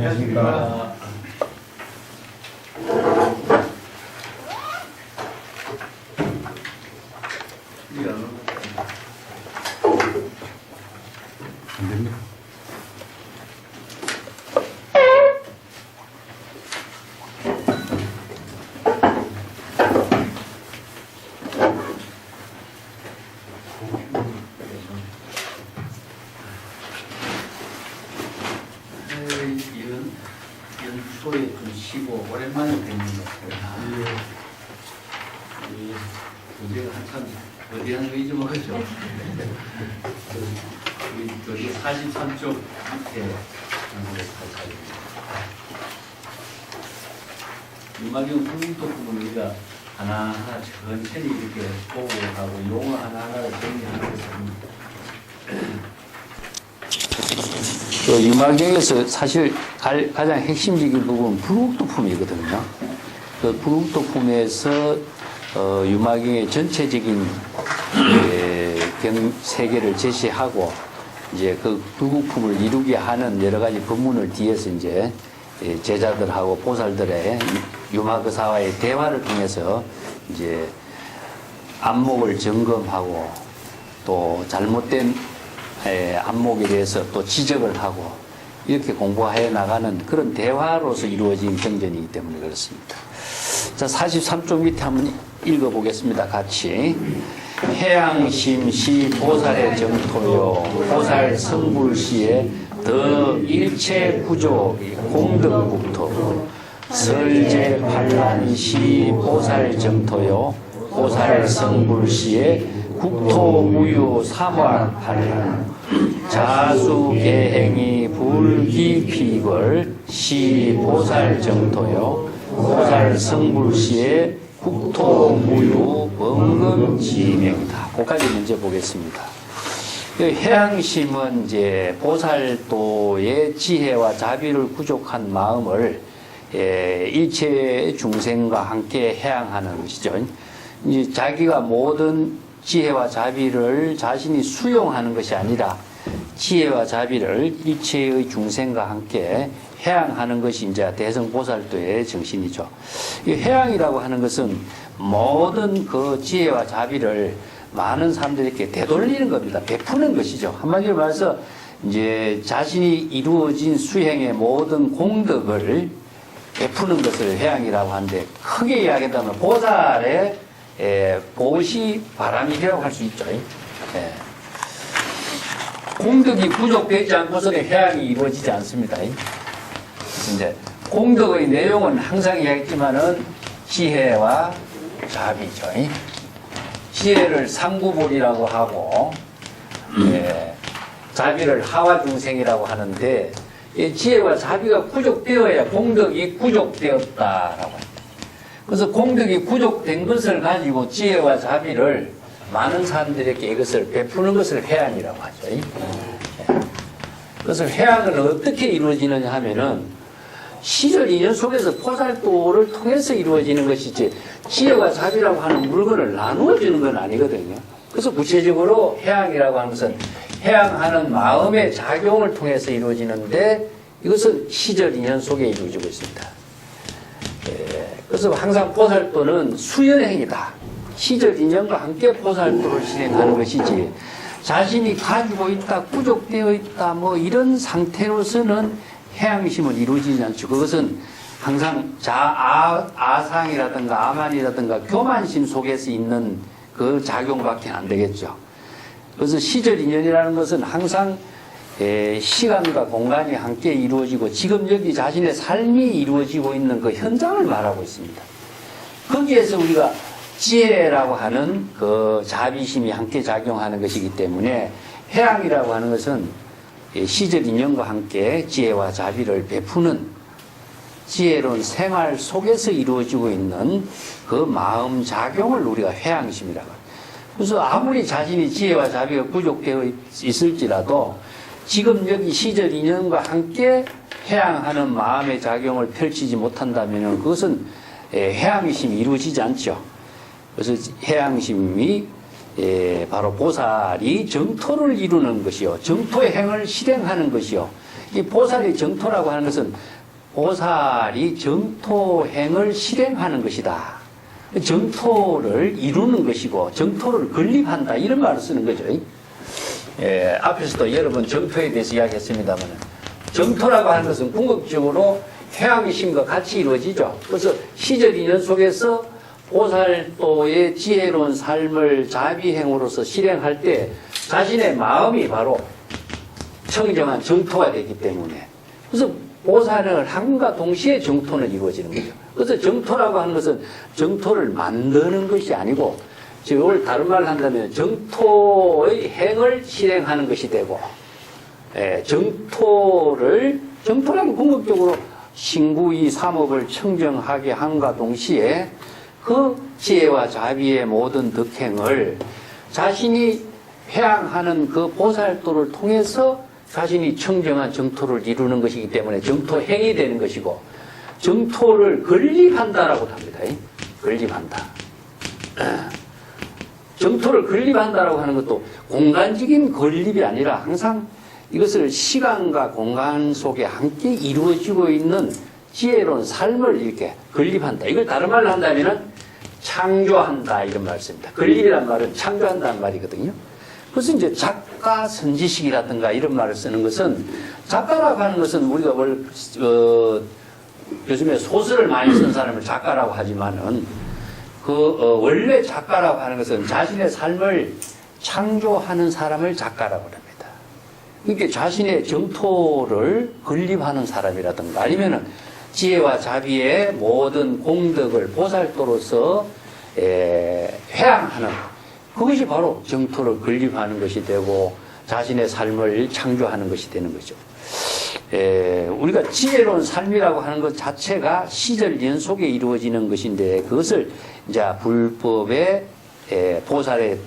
안녕하십니까. 안 됩니까? 연초에 좀 쉬고 오랜만에 뵙는 것 같아요. 우리가 한참 어디 하는 거 잊어먹었죠. 여기 43쪽 밑에 한국에 살입니다. 유마경 국민도품은 우리가 하나하나 천천히 이렇게 보고 가고 용어 하나하나를 정리하는 것입니다. 그 유마경에서 사실 가장 핵심적인 부분은 불국도품이거든요. 그 불국도품에서 유마경의 전체적인 세계를 제시하고 이제 그 불국품을 이루게 하는 여러 가지 법문을 뒤에서 이제 제자들하고 보살들의 유마거사와의 대화를 통해서 이제 안목을 점검하고 또 잘못된 안목에 대해서 또 지적을 하고 이렇게 공부해 나가는 그런 대화로서 이루어진 경전이기 때문에 그렇습니다. 자, 43쪽 밑에 한번 읽어보겠습니다. 같이. 해양심시 보살의 정토요 보살 성불시에 더 일체 구조 공덕국토 설제 반란시 보살 정토요 보살 성불시에 국토무유 삼화 반란 자수계행이 불기피걸 시 보살 정토요 보살 성불시에 국토무유 번금지명이다. 거기까지 문제 보겠습니다. 해양심은 이제 보살도의 지혜와 자비를 구족한 마음을 일체 중생과 함께 해양하는 것이죠. 이제 자기가 모든 지혜와 자비를 자신이 수용하는 것이 아니라 지혜와 자비를 일체의 중생과 함께 해양하는 것이 이제 대성보살도의 정신이죠. 이 해양이라고 하는 것은 모든 그 지혜와 자비를 많은 사람들에게 되돌리는 겁니다. 베푸는 것이죠. 한마디로 말해서 이제 자신이 이루어진 수행의 모든 공덕을 베푸는 것을 해양이라고 하는데 크게 이야기한다면 보살의 보시 바람이라고 할 수 있죠. 예. 공덕이 부족되지 않고서는 해양이 이루어지지 않습니다. 이제 공덕의 내용은 항상 이야기했지만은 지혜와 자비죠. 지혜를 상구볼이라고 하고 자비를 하와중생이라고 하는데 지혜와 자비가 부족되어야 공덕이 부족되었다라고 합니다. 그래서 공덕이 부족된 것을 가지고 지혜와 자비를 많은 사람들에게 이것을 베푸는 것을 해양이라고 하죠. 그래서 해양은 어떻게 이루어지느냐 하면은 시절 인연 속에서 보살도를 통해서 이루어지는 것이지 지혜와 자비라고 하는 물건을 나누어 주는 건 아니거든요. 그래서 구체적으로 해양이라고 하는 것은 해양하는 마음의 작용을 통해서 이루어지는데 이것은 시절 인연 속에 이루어지고 있습니다. 그래서 항상 보살도는 수연행이다. 시절 인연과 함께 보살도를 실행하는 것이지 자신이 가지고 있다, 부족되어 있다, 뭐 이런 상태로서는 해양심은 이루어지지 않죠. 그것은 항상 아상이라든가 아만이라든가 교만심 속에서 있는 그 작용밖에 안 되겠죠. 그래서 시절 인연이라는 것은 항상 시간과 공간이 함께 이루어지고 지금 여기 자신의 삶이 이루어지고 있는 그 현장을 말하고 있습니다. 거기에서 우리가 지혜라고 하는 그 자비심이 함께 작용하는 것이기 때문에 해양이라고 하는 것은 시절 인연과 함께 지혜와 자비를 베푸는 지혜로운 생활 속에서 이루어지고 있는 그 마음 작용을 우리가 해양심이라고 합니다. 그래서 아무리 자신이 지혜와 자비가 부족되어 있을지라도 지금 여기 시절 인연과 함께 해양하는 마음의 작용을 펼치지 못한다면 그것은 해양심이 이루어지지 않죠. 그래서 해양심이 바로 보살이 정토를 이루는 것이요. 정토의 행을 실행하는 것이요. 이 보살이 정토라고 하는 것은 보살이 정토행을 실행하는 것이다. 정토를 이루는 것이고 정토를 건립한다 이런 말을 쓰는 거죠. 앞에서도 여러 번 정토에 대해서 이야기했습니다만 정토라고 하는 것은 궁극적으로 해양심과 같이 이루어지죠. 그래서 시절 인연 속에서 보살도의 지혜로운 삶을 자비행으로서 실행할 때 자신의 마음이 바로 청정한 정토가 되기 때문에 그래서 보살을 함과 동시에 정토는 이루어지는 거죠. 그래서 정토라고 하는 것은 정토를 만드는 것이 아니고 이걸 다른 말로 한다면 정토의 행을 실행하는 것이 되고 정토라는 궁극적으로 신구이 삼업을 청정하게 함과 동시에 그 지혜와 자비의 모든 덕행을 자신이 회양하는 그 보살도를 통해서 자신이 청정한 정토를 이루는 것이기 때문에 정토행이 되는 것이고 정토를 건립한다라고 합니다. 건립한다. 정토를 건립한다라고 하는 것도 공간적인 건립이 아니라 항상 이것을 시간과 공간 속에 함께 이루어지고 있는 지혜로운 삶을 이렇게 건립한다. 이걸 다른 말로 한다면 창조한다 이런 말씀입니다. 건립이란 말은 창조한다는 말이거든요. 그래서 이제 작가 선지식이라든가 이런 말을 쓰는 것은 작가라고 하는 것은 우리가 요즘에 소설을 많이 쓴 사람을 작가라고 하지만은 원래 작가라고 하는 것은 자신의 삶을 창조하는 사람을 작가라고 합니다. 그러니까 자신의 정토를 건립하는 사람이라든가 아니면은 지혜와 자비의 모든 공덕을 보살도로서 회양하는 그것이 바로 정토를 건립하는 것이 되고 자신의 삶을 창조하는 것이 되는 거죠. 우리가 지혜로운 삶이라고 하는 것 자체가 시절 연속에 이루어지는 것인데 그것을 이제 불법의 보살의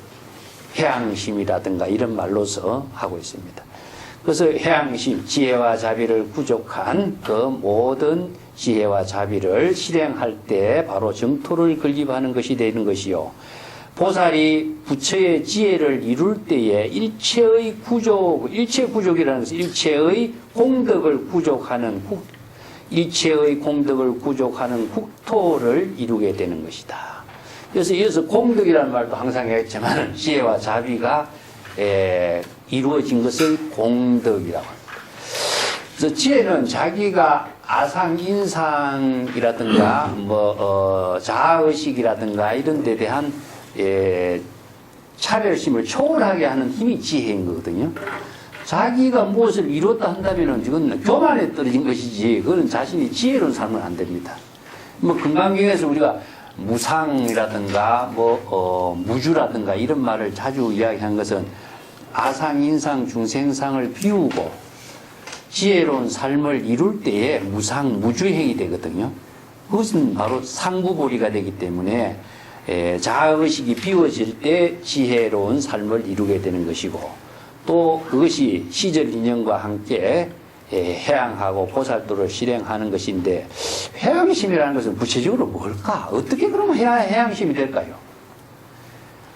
해양심이라든가 이런 말로서 하고 있습니다. 그래서 해양심, 지혜와 자비를 구족한 그 모든 지혜와 자비를 실행할 때 바로 정토를 건립하는 것이 되는 것이요. 보살이 부처의 지혜를 이룰 때에 일체 구족이라는 것은 일체의 공덕을 구족하는 국토를 이루게 되는 것이다. 그래서 이어서 공덕이라는 말도 항상 했지만 지혜와 자비가 이루어진 것을 공덕이라고 합니다. 그래서 지혜는 자기가 아상인상이라든가 자아의식이라든가 이런 데 대한 차별심을 초월하게 하는 힘이 지혜인 거거든요. 자기가 무엇을 이뤘다 한다면 이건 교만에 떨어진 것이지 그건 자신이 지혜로운 삶은 안 됩니다. 금강경에서 우리가 무상이라든가 무주라든가 이런 말을 자주 이야기한 것은 아상인상 중생상을 비우고 지혜로운 삶을 이룰 때에 무상 무주행이 되거든요. 그것은 바로 상부보리가 되기 때문에 자아의식이 비워질 때 지혜로운 삶을 이루게 되는 것이고 또 그것이 시절 인연과 함께 해양하고 보살도를 실행하는 것인데 해양심이라는 것은 구체적으로 뭘까? 어떻게 그러면 해양심이 될까요?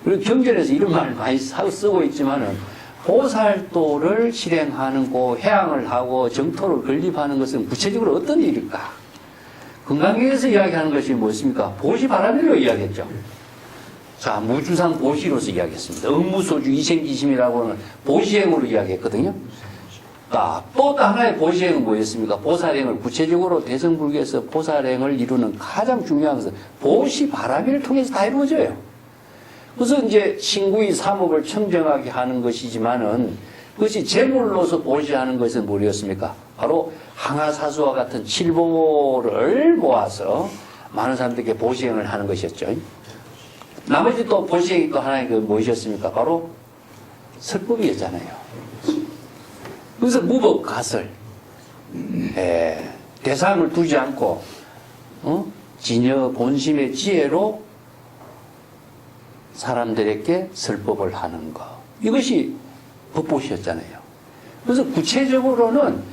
그리고 경전에서 이런 말을 많이 쓰고 있지만은 보살도를 실행하는 해양을 하고 정토를 건립하는 것은 구체적으로 어떤 일일까? 금강경에서 이야기하는 것이 무엇입니까? 보시바라밀로 이야기했죠. 자, 무주상 보시로서 이야기했습니다. 응무소주 이생기심이라고 하는 보시행으로 이야기했거든요. 또 하나의 보시행은 뭐였습니까? 보살행을 구체적으로 대승불교에서 보살행을 이루는 가장 중요한 것은 보시바라밀을 통해서 다 이루어져요. 그래서 이제 신구의 삼업을 청정하게 하는 것이지만은 그것이 제물로서 보시하는 것은 무엇이었습니까? 바로 항아사수와 같은 칠보를 모아서 많은 사람들에게 보시행을 하는 것이었죠. 나머지 또 보시행이 또 하나의 무엇이었습니까? 바로 설법이었잖아요. 그래서 무법가설, 대상을 두지 않고 진여 본심의 지혜로 사람들에게 설법을 하는 것. 이것이 법보시였잖아요. 그래서 구체적으로는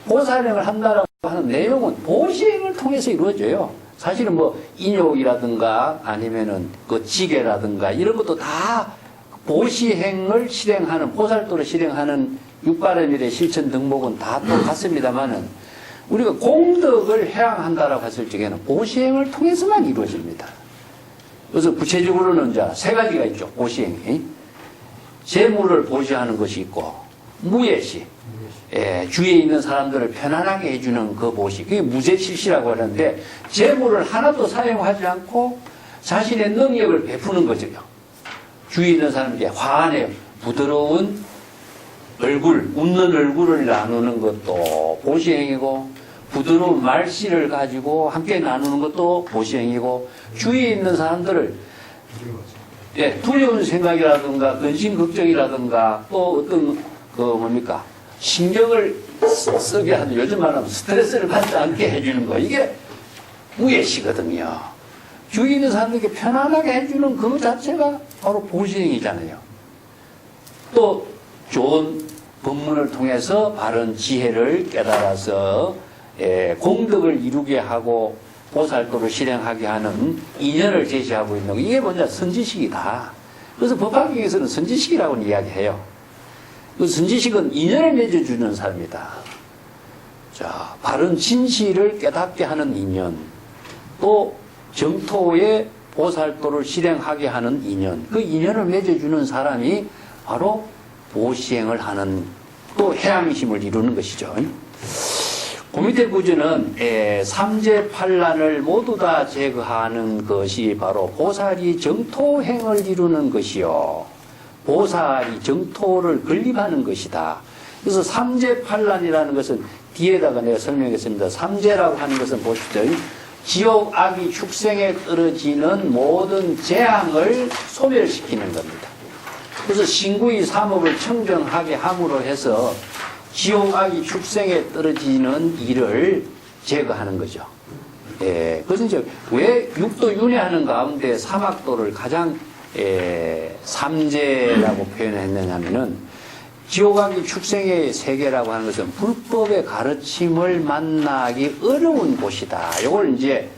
보살행을 한다라고 하는 내용은 보시행을 통해서 이루어져요. 사실은 인욕이라든가 아니면은 그 지계라든가 이런 것도 다 보시행을 실행하는, 보살도를 실행하는 육바람일의 실천 등목은 다 똑같습니다만은 우리가 공덕을 해양한다라고 했을 적에는 보시행을 통해서만 이루어집니다. 그래서 구체적으로는 이제 세 가지가 있죠. 보시행이. 재물을 보시하는 것이 있고, 무예시. 주위에 있는 사람들을 편안하게 해주는 그 보시. 그게 무제실시라고 하는데, 재물을 하나도 사용하지 않고 자신의 능력을 베푸는 거죠. 주위에 있는 사람에게 화안에 부드러운 얼굴, 웃는 얼굴을 나누는 것도 보시행이고, 부드러운 말씨를 가지고 함께 나누는 것도 보시행이고, 주위에 있는 사람들을 두려운 생각이라든가 근심 걱정이라든가 또 어떤 신경을 쓰게 하는, 요즘 말하면 스트레스를 받지 않게 해주는 거, 이게 무예시거든요. 주위에 있는 사람들에게 편안하게 해주는 그 자체가 바로 보시행이잖아요. 또 좋은 법문을 통해서 바른 지혜를 깨달아서 공덕을 이루게 하고 보살도를 실행하게 하는 인연을 제시하고 있는 거, 이게 먼저 선지식이다. 그래서 법화경에서는 선지식이라고 이야기해요. 그 선지식은 인연을 맺어주는 사람이다. 자, 바른 진실을 깨닫게 하는 인연, 또 정토의 보살도를 실행하게 하는 인연, 그 인연을 맺어주는 사람이 바로 보시행을 하는, 또 해양심을 이루는 것이죠. 그 밑에 구조는 삼재팔란을 모두 다 제거하는 것이 바로 보살이 정토행을 이루는 것이요, 보살이 정토를 건립하는 것이다. 그래서 삼재팔란이라는 것은 뒤에다가 내가 설명했습니다. 삼재라고 하는 것은 보십시오. 지옥 악이 축생에 떨어지는 모든 재앙을 소멸시키는 겁니다. 그래서 신구의 삼업을 청정하게 함으로 해서 지옥 악이 축생에 떨어지는 일을 제거하는 거죠. 그래서 이제 왜 육도 윤회하는 가운데 사막도를 가장 삼재라고 표현했느냐면은, 지옥 악이 축생의 세계라고 하는 것은 불법의 가르침을 만나기 어려운 곳이다. 이걸 이제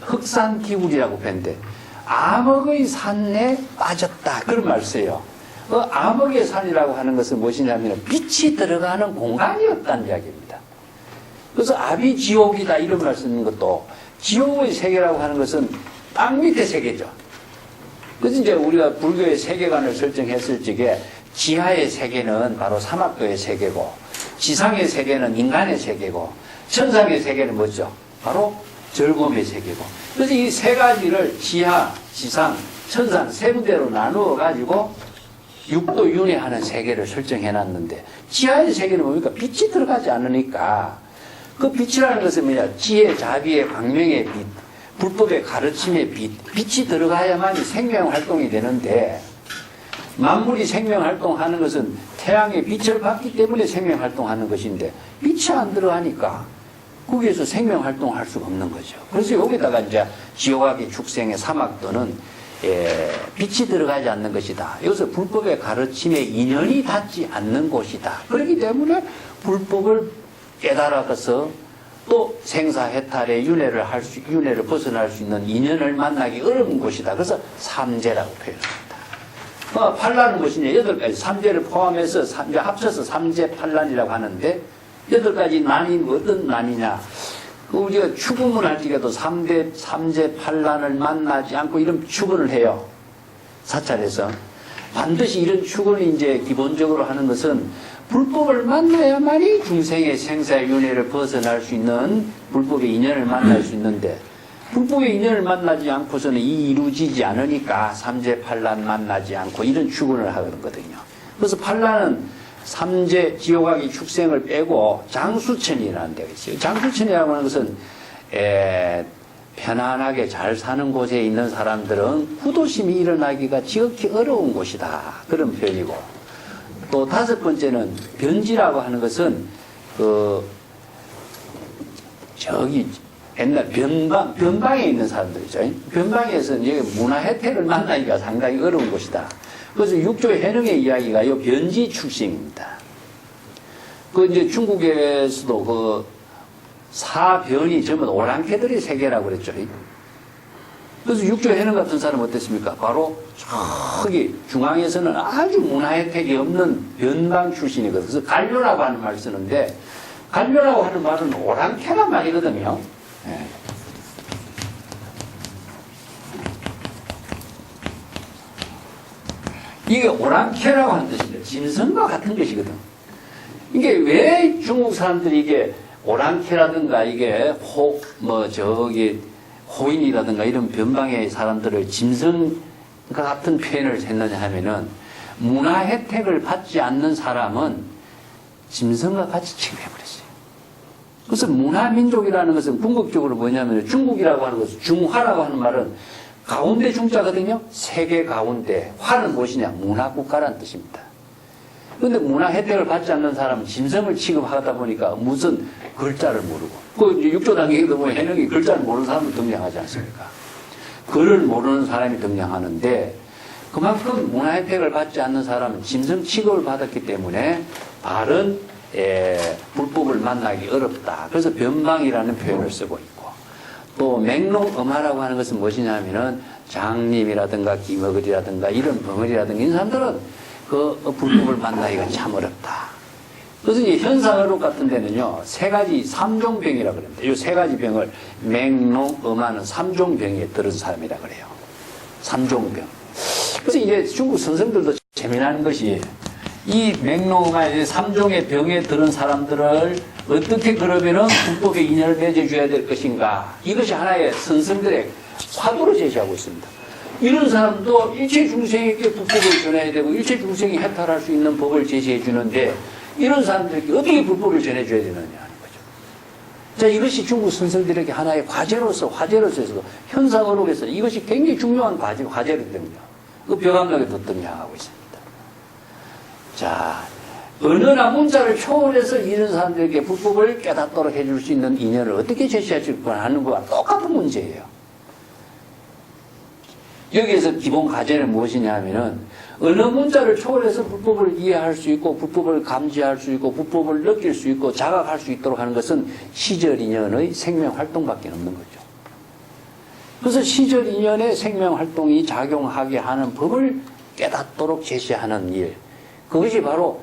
흑산기울이라고 표현했는데, 암흑의 산에 빠졌다, 그런 말을 써요. 그 암흑의 산이라고 하는 것은 무엇이냐면 빛이 들어가는 공간이 없다는 이야기입니다. 그래서 아비지옥이다 이런 말 쓰는 것도, 지옥의 세계라고 하는 것은 땅 밑의 세계죠. 그래서 이제 우리가 불교의 세계관을 설정했을 적에 지하의 세계는 바로 사막도의 세계고, 지상의 세계는 인간의 세계고, 천상의 세계는 뭐죠? 바로 절곰의 세계고. 그래서 이 세 가지를 지하, 지상, 천상 세 군데로 나누어 가지고 육도 윤회하는 세계를 설정해 놨는데, 지하의 세계는 뭡니까? 빛이 들어가지 않으니까, 그 빛이라는 것은 뭐냐? 지혜, 자비의 광명의 빛, 불법의 가르침의 빛, 빛이 들어가야만이 생명 활동이 되는데, 만물이 생명 활동하는 것은 태양의 빛을 받기 때문에 생명 활동하는 것인데, 빛이 안 들어가니까 거기에서 생명 활동할 수가 없는 거죠. 그래서 여기다가 이제 지옥악의 축생의 사막도는 빛이 들어가지 않는 것이다. 여기서 불법의 가르침에 인연이 닿지 않는 곳이다. 그렇기 때문에 불법을 깨달아서 또 생사해탈의 윤회를 벗어날 수 있는 인연을 만나기 어려운 곳이다. 그래서 삼재라고 표현합니다. 팔라는 것이냐, 8가지, 삼재를 포함해서 이제 합쳐서 삼재팔란이라고 하는데, 8가지 난이 어떤 난이냐? 우리가 추구문 할 적에도 삼재팔란을 만나지 않고 이런 추구를 해요. 사찰에서. 반드시 이런 추구는 이제 기본적으로 하는 것은 불법을 만나야만이 중생의 생사의 윤회를 벗어날 수 있는 불법의 인연을 만날 수 있는데, 불법의 인연을 만나지 않고서는 이 이루어지지 않으니까 삼재팔란 만나지 않고 이런 추구를 하거든요. 그래서 팔란은 삼재 지옥악의 축생을 빼고 장수천이라는 데가 있어요. 장수천이라고 하는 것은 편안하게 잘 사는 곳에 있는 사람들은 후도심이 일어나기가 지극히 어려운 곳이다, 그런 표현이고, 또 5번째는 변지라고 하는 것은 저기 옛날 변방에 있는 사람들이죠. 변방에서는 여기 문화 혜택을 만나기가 상당히 어려운 곳이다. 그래서 육조 해능의 이야기가 이 변지 출신입니다. 이제 중국에서도 사변이 전부 오랑캐들의 세계라고 그랬죠. 그래서 육조해는 같은 사람 어땠습니까? 바로 저기 중앙에서는 아주 문화 혜택이 없는 변방 출신이거든요. 그래서 관료라고 하는 말을 쓰는데, 관료라고 하는 말은 오랑캐란 말이거든요. 예. 이게 오랑캐라고 하는 뜻인데 짐승과 같은 것이거든. 이게 왜 중국 사람들이 이게 오랑캐라든가 이게 호인이라든가 이런 변방의 사람들을 짐승과 같은 표현을 했느냐 하면은 문화 혜택을 받지 않는 사람은 짐승과 같이 취급해버렸어요. 그래서 문화민족이라는 것은 궁극적으로 뭐냐면 중국이라고 하는 것은 중화라고 하는 말은 가운데 중자거든요. 세계 가운데. 화는 무엇이냐? 문화국가라는 뜻입니다. 그런데 문화 혜택을 받지 않는 사람은 짐승을 취급하다 보니까 무슨 글자를 모르고. 그 육조 단계에도 뭐 해능이 글자를 모르는 사람을 등장하지 않습니까? 글을 모르는 사람이 등장하는데 그만큼 문화 혜택을 받지 않는 사람은 짐승 취급을 받았기 때문에 바른 불법을 만나기 어렵다. 그래서 변방이라는 표현을 쓰고 있고. 또 맹롱엄하라고 하는 것은 무엇이냐 하면은 장님이라든가 기머글이라든가 이런 벙어리라든가 이런 사람들은 그 불법을 만나기가 참 어렵다. 그래서 이제 현상어록 같은 데는요, 세 가지 삼종병이라고 그럽니다. 이 세 가지 병을 맹롱엄하는 삼종병에 들은 사람이라 그래요. 삼종병. 그래서 이제 중국 선생들도 재미난 것이 이 맹롱엄한 삼종의 병에 들은 사람들을 어떻게 그러면은 불법의 인연을 맺어줘야 될 것인가. 이것이 하나의 선생들의 화두로 제시하고 있습니다. 이런 사람도 일체 중생에게 불법을 전해야 되고 일체 중생이 해탈할 수 있는 법을 제시해 주는데 이런 사람들에게 어떻게 불법을 전해줘야 되느냐 하는 거죠. 자, 이것이 중국 선생들에게 하나의 화제로서 해서 현상어록에서 이것이 굉장히 중요한 과제로 됩니다. 그 벼감록에도 등장하고 있습니다. 자, 언어나 문자를 초월해서 이런 사람들에게 불법을 깨닫도록 해줄 수 있는 인연을 어떻게 제시할 수 있고 하는 것과 똑같은 문제예요. 여기에서 기본 과제는 무엇이냐 하면은 언어 문자를 초월해서 불법을 이해할 수 있고 불법을 감지할 수 있고 불법을 느낄 수 있고 자각할 수 있도록 하는 것은 시절인연의 생명활동밖에 없는 거죠. 그래서 시절인연의 생명활동이 작용하게 하는 법을 깨닫도록 제시하는 일, 그것이 바로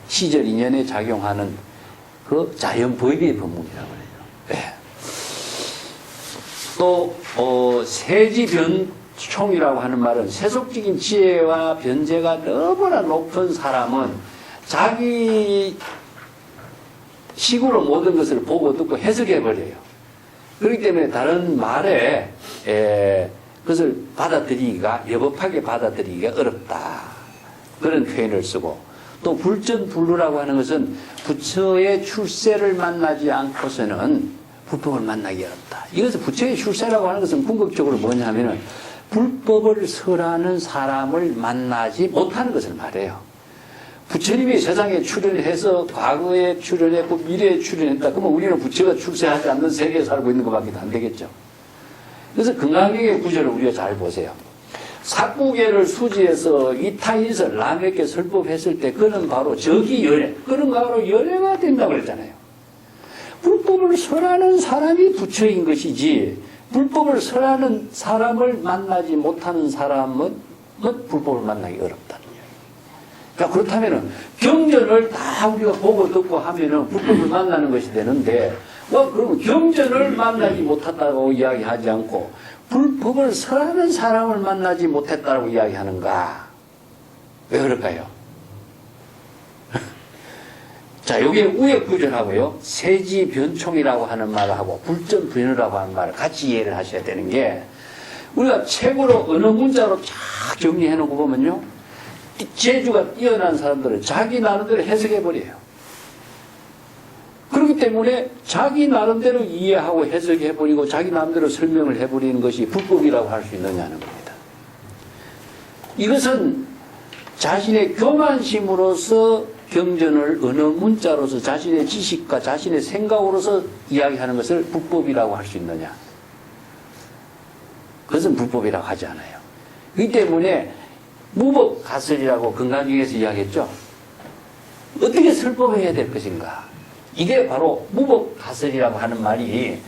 시절인연에 작용하는 그 자연법의 법문이라고 해요. 또 세지변총이라고 하는 말은 세속적인 지혜와 변제가 너무나 높은 사람은 자기 식으로 모든 것을 보고 듣고 해석해 버려요. 그렇기 때문에 다른 말에 그것을 받아들이기가 여법하게 받아들이기가 어렵다. 그런 표현을 쓰고 또 불전불루라고 하는 것은 부처의 출세를 만나지 않고서는 불법을 만나기 어렵다. 이것은 부처의 출세라고 하는 것은 궁극적으로 뭐냐면은 불법을 설하는 사람을 만나지 못하는 것을 말해요. 부처님이 세상에 출연해서 과거에 출연했고 미래에 출연했다. 그러면 우리는 부처가 출세하지 않는 세계에 살고 있는 것밖에 안 되겠죠. 그래서 금강경의 구절을 우리가 잘 보세요. 사구계를 수지해서 이타인설 남에게 설법했을 때 그는 바로 적이열애, 그는 바로 열애가 된다고 그랬잖아요. 불법을 설하는 사람이 부처인 것이지 불법을 설하는 사람을 만나지 못하는 사람은 불법을 만나기 어렵다는 거예요. 그러니까 그렇다면은 경전을 다 우리가 보고 듣고 하면은 불법을 만나는 것이 되는데 그럼 경전을 만나지 못했다고 이야기하지 않고 불법을 설하는 사람을 만나지 못했다고 이야기하는가? 왜 그럴까요? 자, 여기에 우역부전하고요, 세지변총이라고 하는 말하고 불전불현이라고 하는 말을 같이 이해를 하셔야 되는 게, 우리가 책으로 어느 문자로 쫙 정리해 놓고 보면요, 재주가 뛰어난 사람들은 자기 나름대로 해석해버려요. 그렇기 때문에 자기 나름대로 이해하고 해석해버리고 자기 나름대로 설명을 해버리는 것이 불법이라고 할 수 있느냐는 겁니다. 이것은 자신의 교만심으로서 경전을 어느 문자로서 자신의 지식과 자신의 생각으로서 이야기하는 것을 불법이라고 할 수 있느냐? 그것은 불법이라고 하지 않아요. 그렇기 때문에 무법가설이라고 금강경에서 이야기했죠. 어떻게 설법해야 될 것인가? 이게 바로 무법가설이라고 하는 말이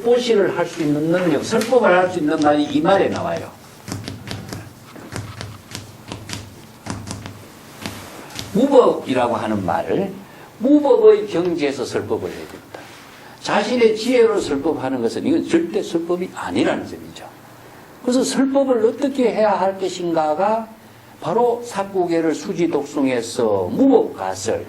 득보시를 할 수 있는 능력, 설법을 할 수 있는 말이 이 말에 나와요. 무법이라고 하는 말을 무법의 경지에서 설법을 해야 됩니다. 자신의 지혜로 설법하는 것은 이건 절대 설법이 아니라는 점이죠. 그래서 설법을 어떻게 해야 할 것인가가 바로 사구계를 수지독송에서 무법가설,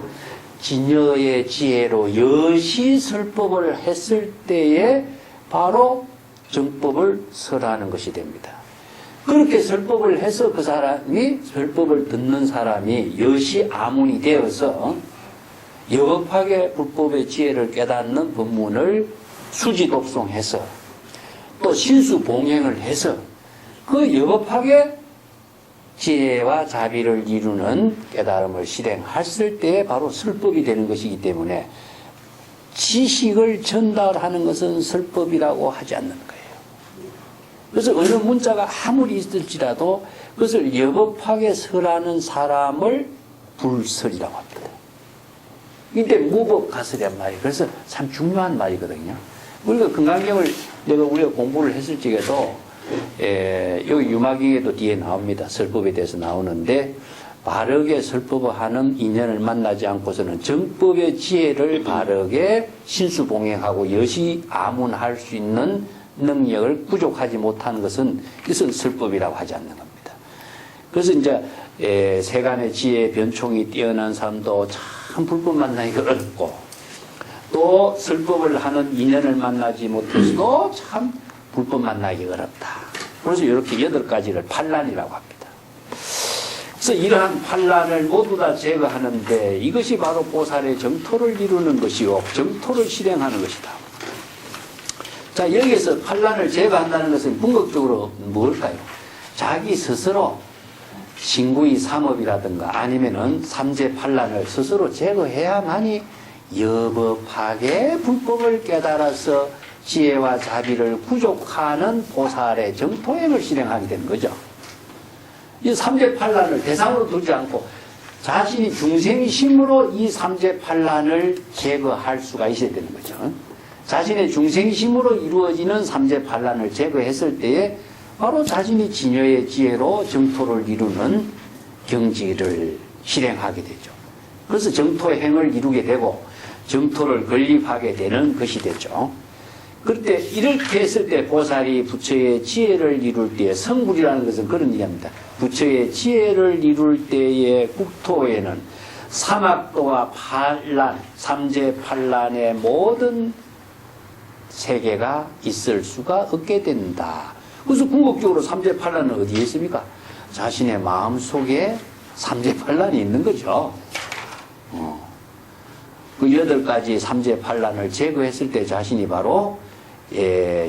진여의 지혜로 여시 설법을 했을 때에 바로 정법을 설하는 것이 됩니다. 그렇게 설법을 해서 그 사람이, 설법을 듣는 사람이 여시 아문이 되어서 여법하게 불법의 지혜를 깨닫는 법문을 수지독송해서 또 신수봉행을 해서 그 여법하게 지혜와 자비를 이루는 깨달음을 실행했을 때 바로 설법이 되는 것이기 때문에 지식을 전달하는 것은 설법이라고 하지 않는 거예요. 그래서 어느 문자가 아무리 있을지라도 그것을 여법하게 설하는 사람을 불설이라고 합니다. 이때 무법가설이란 말이에요. 그래서 참 중요한 말이거든요. 우리가 금강경을 우리가 공부를 했을 적에도 여기 유마경에도 뒤에 나옵니다. 설법에 대해서 나오는데 바르게 설법을 하는 인연을 만나지 않고서는 정법의 지혜를 바르게 신수봉행하고 여시 아문할 수 있는 능력을 부족하지 못하는 것은 이것은 설법이라고 하지 않는 겁니다. 그래서 이제 세간의 지혜 변총이 뛰어난 사람도 참 불법 만나기가 어렵고 또 설법을 하는 인연을 만나지 못해서도 참 불법 만나기 어렵다. 그래서 이렇게 8가지를 판란이라고 합니다. 그래서 이러한 판란을 모두 다 제거하는데 이것이 바로 보살의 정토를 이루는 것이고 정토를 실행하는 것이다. 자, 여기에서 판란을 제거한다는 것은 궁극적으로 뭘까요? 자기 스스로 신구의 삼업이라든가 아니면은 삼재 판란을 스스로 제거해야만이 여법하게 불법을 깨달아서 지혜와 자비를 부족하는 보살의 정토행을 실행하게 되는 거죠. 이 삼재판란을 대상으로 두지 않고 자신이 중생심으로 이 삼재판란을 제거할 수가 있어야 되는 거죠. 자신의 중생심으로 이루어지는 삼재판란을 제거했을 때에 바로 자신이 진여의 지혜로 정토를 이루는 경지를 실행하게 되죠. 그래서 정토행을 이루게 되고 정토를 건립하게 되는 것이 되죠. 그때 이렇게 했을 때 보살이 부처의 지혜를 이룰 때에 성불이라는 것은 그런 얘기합니다. 부처의 지혜를 이룰 때의 국토에는 사막도와 판란, 삼재판란의 모든 세계가 있을 수가 없게 된다. 그래서 궁극적으로 삼재판란은 어디에 있습니까? 자신의 마음속에 삼재판란이 있는 거죠. 그 8가지 삼재판란을 제거했을 때 자신이 바로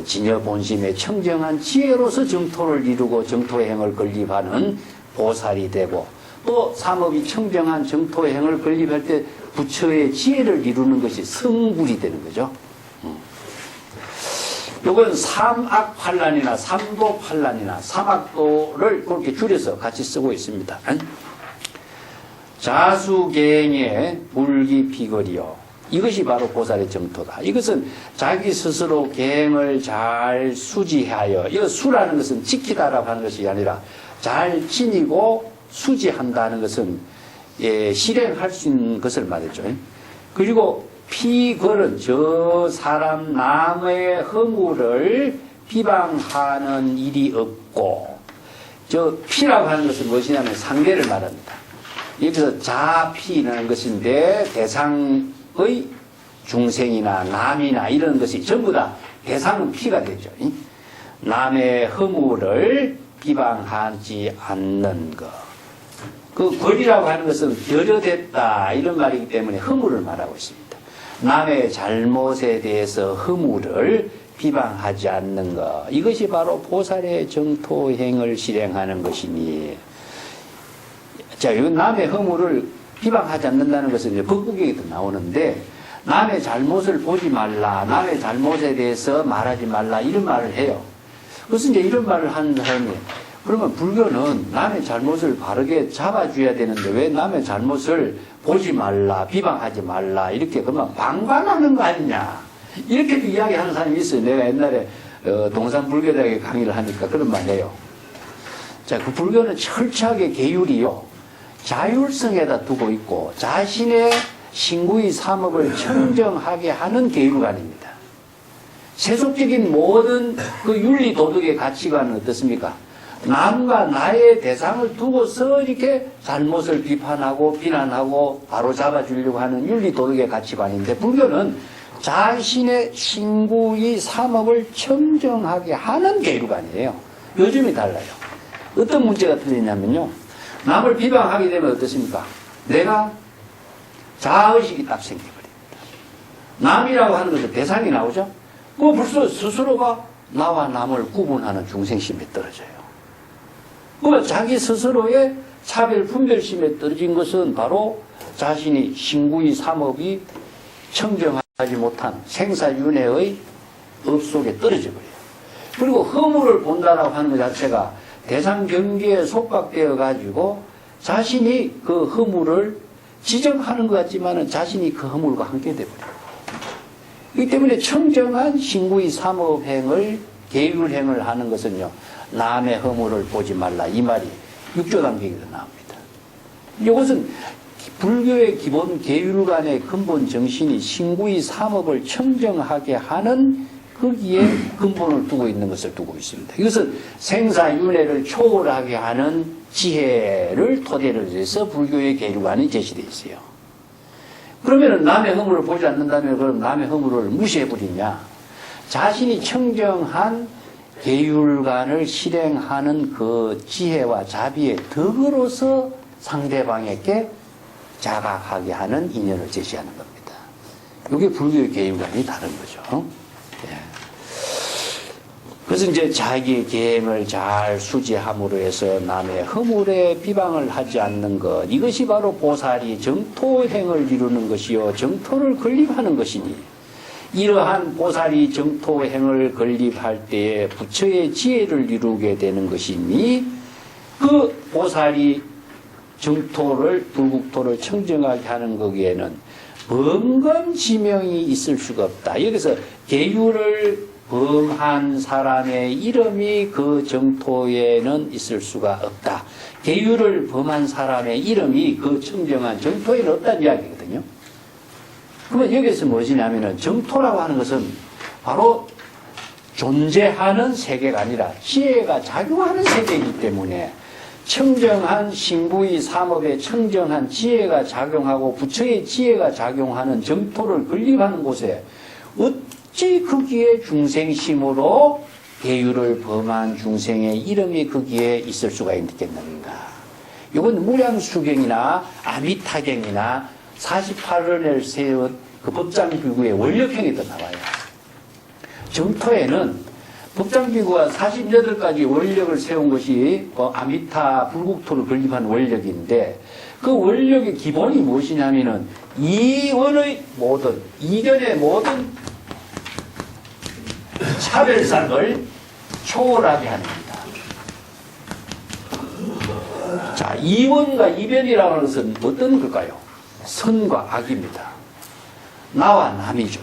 진여본심의 청정한 지혜로서 정토를 이루고 정토행을 건립하는 보살이 되고 또 삼업이 청정한 정토행을 건립할 때 부처의 지혜를 이루는 것이 성불이 되는 거죠. 이건 삼악판란이나 삼도판란이나 삼악도를 그렇게 줄여서 같이 쓰고 있습니다. 자수갱의 불기피거리요. 이것이 바로 보살의 정토다. 이것은 자기 스스로 갱을 잘 수지하여, 이거 수라는 것은 지키다라고 하는 것이 아니라 잘 지니고 수지한다는 것은 실행할 수 있는 것을 말했죠. 그리고 피걸은 저 사람 남의 허물을 비방하는 일이 없고, 저 피라고 하는 것은 무엇이냐면 상대를 말합니다. 여기서 자피라는 것인데 대상의 중생이나 남이나 이런 것이 전부 다 대상은 피가 되죠. 남의 허물을 비방하지 않는 것. 그 권이라고 하는 것은 결여됐다 이런 말이기 때문에 허물을 말하고 있습니다. 남의 잘못에 대해서 허물을 비방하지 않는 것. 이것이 바로 보살의 정토행을 실행하는 것이니. 자, 이건 남의 허물을 비방하지 않는다는 것은 이제 법국에도 나오는데, 남의 잘못을 보지 말라, 남의 잘못에 대해서 말하지 말라, 이런 말을 해요. 그래서 이제 이런 말을 하는 사람이, 그러면 불교는 남의 잘못을 바르게 잡아줘야 되는데, 왜 남의 잘못을 보지 말라, 비방하지 말라, 이렇게 그러면 방관하는 거 아니냐. 이렇게도 이야기하는 사람이 있어요. 내가 옛날에 동산불교대학에 강의를 하니까 그런 말 해요. 자, 그 불교는 철저하게 계율이요. 자율성에다 두고 있고 자신의 신구의 삼업을 청정하게 하는 계율관입니다. 세속적인 모든 그 윤리 도덕의 가치관은 어떻습니까? 남과 나의 대상을 두고서 이렇게 잘못을 비판하고 비난하고 바로잡아 주려고 하는 윤리 도덕의 가치관인데 불교는 자신의 신구의 삼업을 청정하게 하는 계율관이에요. 요즘이 달라요. 어떤 문제가 틀리냐면요. 남을 비방하게 되면 어떻습니까? 내가 자아의식이 딱 생겨버립니다. 남이라고 하는 것은 대상이 나오죠? 그 벌써 스스로가 나와 남을 구분하는 중생심에 떨어져요. 그 자기 스스로의 차별 분별심에 떨어진 것은 바로 자신이 신구의 삼업이 청정하지 못한 생사윤회의 업 속에 떨어져 버려요. 그리고 허물을 본다라고 하는 것 자체가 대상 경계에 속박되어 가지고 자신이 그 허물을 지적하는 것 같지만은 자신이 그 허물과 함께 되버려요. 그렇기 때문에 청정한 신구의 삼업행을 계율행을 하는 것은요, 남의 허물을 보지 말라 이 말이 육조 단계에서 나옵니다. 이것은 불교의 기본 계율관의 근본 정신이 신구의 삼업을 청정하게 하는 거기에 근본을 두고 있는 것을 두고 있습니다. 이것은 생사윤회를 초월하게 하는 지혜를 토대로 해서 불교의 계율관이 제시되어 있어요. 그러면 남의 허물을 보지 않는다면 그럼 남의 허물을 무시해버리냐? 자신이 청정한 계율관을 실행하는 그 지혜와 자비의 덕으로서 상대방에게 자각하게 하는 인연을 제시하는 겁니다. 이게 불교의 계율관이 다른 거죠. 예. 그래서 이제 자기의 계행을 잘 수지함으로 해서 남의 허물에 비방을 하지 않는 것, 이것이 바로 보살이 정토행을 이루는 것이요 정토를 건립하는 것이니, 이러한 보살이 정토행을 건립할 때에 부처의 지혜를 이루게 되는 것이니, 그 보살이 정토를 불국토를 청정하게 하는 거기에는 범검지명이 있을 수가 없다. 여기서 계율을 범한 사람의 이름이 그 정토에는 있을 수가 없다. 계율을 범한 사람의 이름이 그 청정한 정토에는 없다는 이야기거든요. 그러면 여기서 무엇이냐면은 정토라고 하는 것은 바로 존재하는 세계가 아니라 지혜가 작용하는 세계이기 때문에 청정한 신구의 삼업에 청정한 지혜가 작용하고 부처의 지혜가 작용하는 정토를 건립하는 곳에 어찌 거기에 중생심으로 계율을 범한 중생의 이름이 거기에 있을 수가 있겠는가. 이건 무량수경이나 아미타경이나 48원을 세운 그 법장비구의 원력형에도 나와요. 정토에는 법장비구가 48가지 원력을 세운 것이 아미타 불국토를 건립한 원력인데, 그 원력의 기본이 무엇이냐면은 이원의 모든, 이견의 모든 차별상을 초월하게 하는 겁니다. 자, 이원과 이변이라는 것은 어떤 걸까요? 선과 악입니다. 나와 남이죠.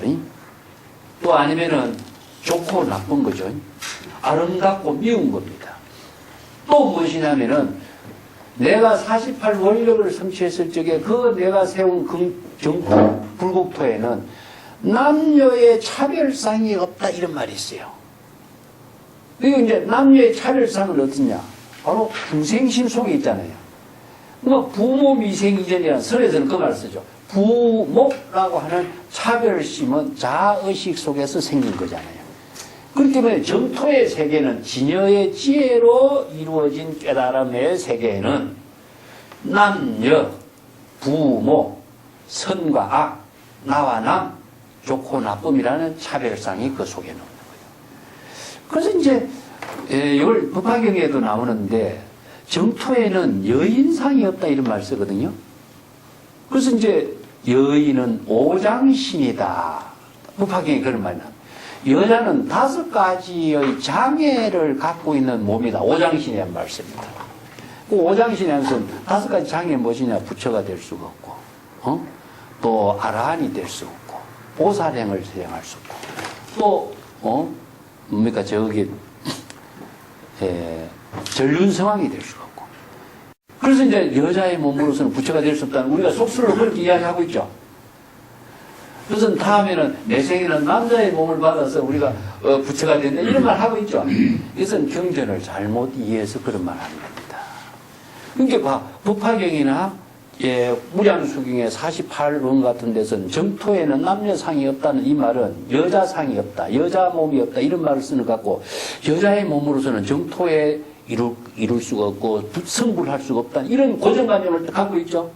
또 아니면은 좋고 나쁜 거죠. 아름답고 미운 겁니다. 또 무엇이냐면은 내가 48원력을 성취했을 적에 그 내가 세운 정토, 불국토에는 남녀의 차별상이 없다 이런 말이 있어요. 그리고 이제 남녀의 차별상은 어떠냐? 바로 중생심 속에 있잖아요. 뭐 부모 미생 이전이라는 설에서는 그 말을 쓰죠. 부모라고 하는 차별심은 자아의식 속에서 생긴 거잖아요. 그렇기 때문에 정토의 세계는 진여의 지혜로 이루어진 깨달음의 세계에는 남녀, 부모, 선과 악, 나와 남, 좋고 나쁨이라는 차별상이 그 속에 나오는 거예요. 그래서 이제 이걸 법화경에도 나오는데 정토에는 여인상이 없다 이런 말 쓰거든요. 그래서 이제 여인은 오장신이다. 법화경에 그런 말이 나옵니다. 여자는 5가지의 장애를 갖고 있는 몸이다. 오장신이라는 말씀입니다. 그 오장신이라는 것은 5가지 장애 무엇이냐? 부처가 될 수가 없고, 또 아라한이 될 수 없고, 보살행을 수행할 수 없고 또 뭡니까 저기 전륜성왕이 될 수가 없고 그래서 이제 여자의 몸으로서는 부처가 될 수 없다는 우리가 속수로 그렇게 이야기하고 있죠. 그래서 다음에는 내 생에는 남자의 몸을 받아서 우리가 부처가 된다 이런 말 하고 있죠. 이것은 경전을 잘못 이해해서 그런 말 하는 겁니다. 그러니까 법화경이나 무량수경의 48원 같은 데서는 정토에는 남녀상이 없다는 이 말은 여자상이 없다, 여자 몸이 없다 이런 말을 쓰는 것 같고 여자의 몸으로서는 정토에 이룰 수가 없고 성불할 수가 없다 이런 고정관념을 갖고 있죠.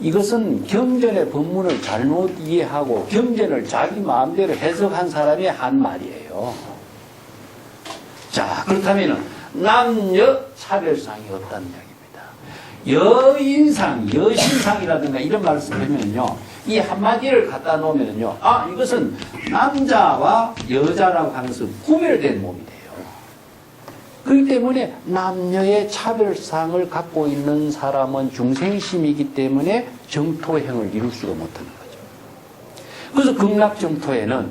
이것은 경전의 법문을 잘못 이해하고 경전을 자기 마음대로 해석한 사람이 한 말이에요. 자, 그렇다면 남녀 차별상이 없다는 이야기입니다. 여인상, 여신상이라든가 이런 말을 쓰면요, 이 한마디를 갖다 놓으면요, 아, 이것은 남자와 여자라고 하는 것은 구별된 몸이 돼요. 그렇기 때문에 남녀의 차별상을 갖고 있는 사람은 중생심이기 때문에 정토행을 이룰 수가 못하는 거죠. 그래서 극락정토에는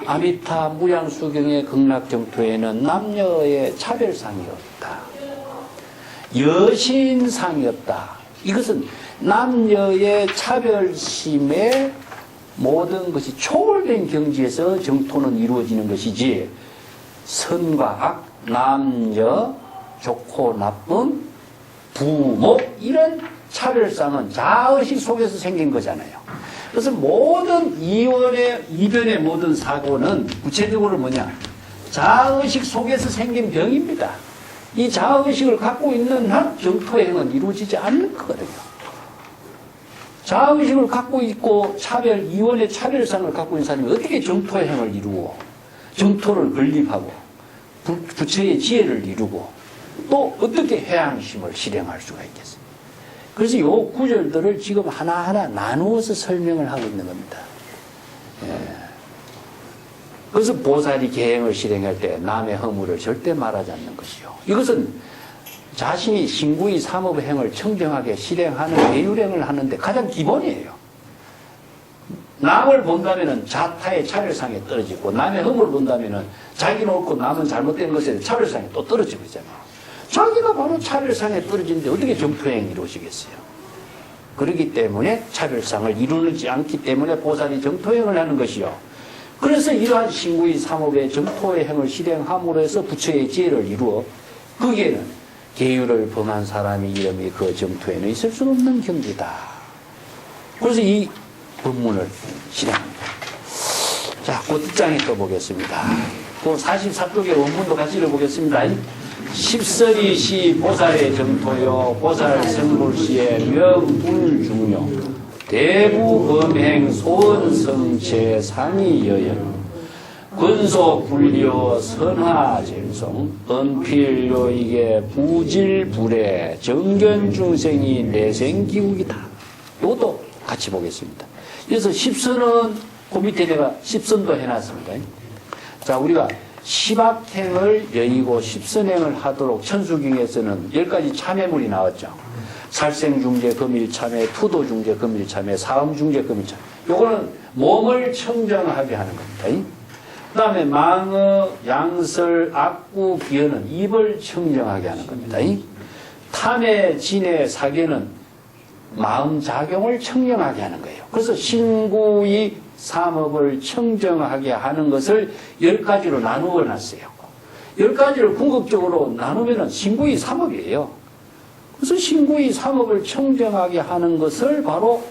아미타 무량수경의 극락정토에는 남녀의 차별상이 없다. 여신상이 없다. 이것은 남녀의 차별심의 모든 것이 초월된 경지에서 정토는 이루어지는 것이지 선과 악, 남녀, 좋고 나쁨, 부모 이런 차별상은 자의식 속에서 생긴 거잖아요. 그래서 모든 이변의 모든 사고는 구체적으로 뭐냐? 자의식 속에서 생긴 병입니다. 이 자의식을 갖고 있는 한 정토행은 이루어지지 않는 거거든요. 자의식을 갖고 있고 이원의 차별상을 갖고 있는 사람이 어떻게 정토행을 이루고 정토를 건립하고 부처의 지혜를 이루고 또 어떻게 해양심을 실행할 수가 있겠어요. 그래서 이 구절들을 지금 하나하나 나누어서 설명을 하고 있는 겁니다. 그래서 보살이 계행을 실행할 때 남의 허물을 절대 말하지 않는 것이요. 이것은 자신이 신구의 삼업행을 청정하게 실행하는 계율행을 하는데 가장 기본이에요. 남을 본다면은 자타의 차별상에 떨어지고 남의 허물을 본다면은 자기는 옳고 남은 잘못된 것에 차별상에 또 떨어지고 있잖아요. 자기가 바로 차별상에 떨어지는데 어떻게 정토행이 이루어지겠어요? 그렇기 때문에 차별상을 이루지 않기 때문에 보살이 정토행을 하는 것이요. 그래서 이러한 신구의 삼업의 정토의 행을 실행함으로 해서 부처의 지혜를 이루어 거기에는 계율을 범한 사람이 이름이 그 정토에는 있을 수 없는 경지다. 그래서 이 법문을 실행합니다. 자, 그 뒷장에 또 보겠습니다. 그 44쪽의 원문도 같이 읽어보겠습니다. 십설이시 보살의 정토요 보살 성불시의 명불중요 대부범행 소원성체 상의여연 근소불리오 선화쟁성 은필요이게 부질불에 정견중생이 내생기국이다. 이것도 같이 보겠습니다. 그래서 십선은 그 밑에 내가 십선도 해놨습니다. 자, 우리가 십악행을 여의고 십선행을 하도록 천수경에서는 10가지 참회물이 나왔죠. 살생중재 금일참회, 투도중재 금일참회, 사음중재 금일참회. 요거는 몸을 청정하게 하는 겁니다. 그 다음에 망어, 양설, 악구, 비어는 입을 청정하게 하는 겁니다. 탐해, 진해, 사계는 마음작용을 청정하게 하는 거예요. 그래서 신구의 삼업을 청정하게 하는 것을 10가지로 나누어 놨어요. 10가지를 궁극적으로 나누면 신구의 삼업이에요. 그래서 신구의 삼업을 청정하게 하는 것을 바로